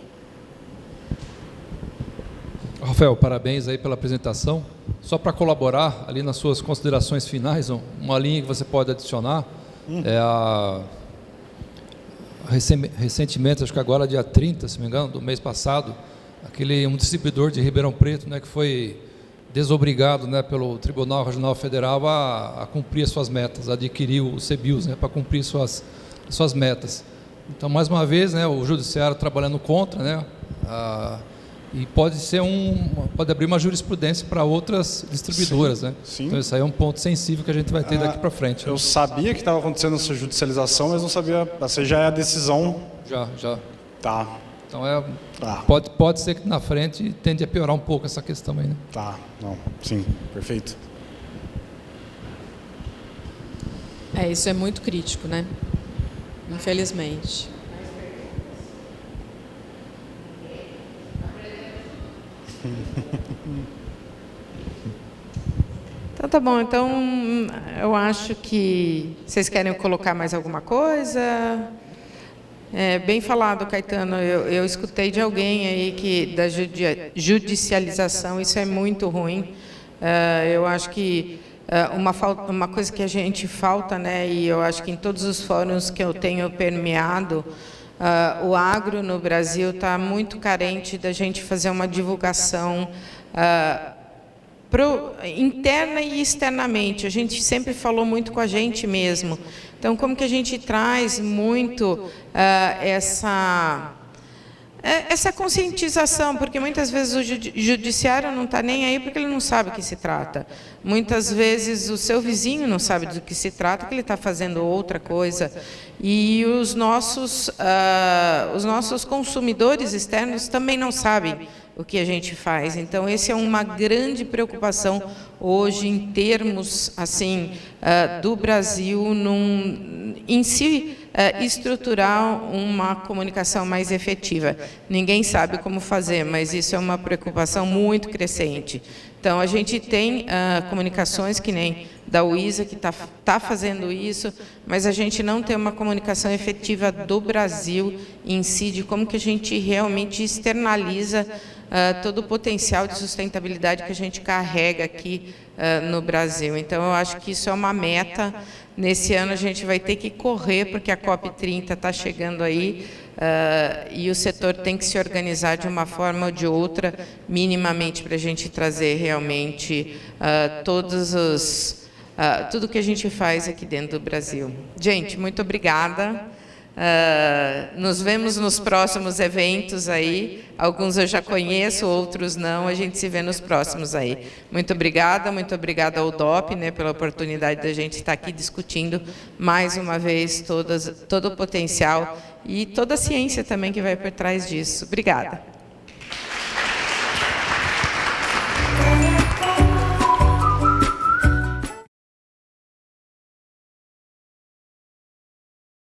Rafael, parabéns aí pela apresentação. Só para colaborar ali nas suas considerações finais, uma linha que você pode adicionar recentemente, acho que agora dia 30, se não me engano, do mês passado, um distribuidor de Ribeirão Preto, né, que foi desobrigado, né, pelo Tribunal Regional Federal a cumprir as suas metas, adquiriu o CBIOS, né, para cumprir suas metas. Então, mais uma vez, né, o Judiciário trabalhando contra, né, e pode abrir uma jurisprudência para outras distribuidoras, sim, né? Sim. Então, isso aí é um ponto sensível que a gente vai ter daqui para frente. Eu sabia que estava acontecendo essa judicialização, mas não sabia, essa já é a decisão. Já. Tá. Então, pode ser que na frente tende a piorar um pouco essa questão aí, né? Tá, não, sim, perfeito. Isso é muito crítico, né? Infelizmente. Então, tá bom. Então, eu acho que vocês querem colocar mais alguma coisa? Bem falado, Caetano. Eu escutei de alguém aí que da judicialização, isso é muito ruim. Eu acho que uma coisa que a gente falta, né, e eu acho que em todos os fóruns que eu tenho permeado, o agro no Brasil está muito carente da gente fazer uma divulgação interna e externamente. A gente sempre falou muito com a gente mesmo. Então, como que a gente traz muito essa conscientização, porque muitas vezes o judiciário não está nem aí porque ele não sabe o que se trata. Muitas vezes o seu vizinho não sabe do que se trata, que ele está fazendo outra coisa. E os nossos consumidores externos também não sabem o que a gente faz. Então, essa é uma grande preocupação hoje em termos assim do Brasil em si estruturar uma comunicação mais efetiva. Ninguém sabe como fazer, mas isso é uma preocupação muito crescente. Então, a gente tem comunicações que nem da UISA, que está fazendo isso, mas a gente não tem uma comunicação efetiva do Brasil em si, de como que a gente realmente externaliza todo o potencial de sustentabilidade que a gente carrega aqui no Brasil. Então, eu acho que isso é uma meta. Nesse ano a gente vai ter que correr, porque a COP30 está chegando aí, e o setor tem que se organizar de uma forma ou de outra, minimamente, para a gente trazer realmente tudo que a gente faz aqui dentro do Brasil. Gente, muito obrigada. Nos vemos nos próximos eventos aí. Alguns eu já conheço, outros não. A gente se vê nos próximos aí. Muito obrigada ao DOP, né, pela oportunidade da gente estar aqui discutindo mais uma vez todo o potencial e toda a ciência também que vai por trás disso. Obrigada.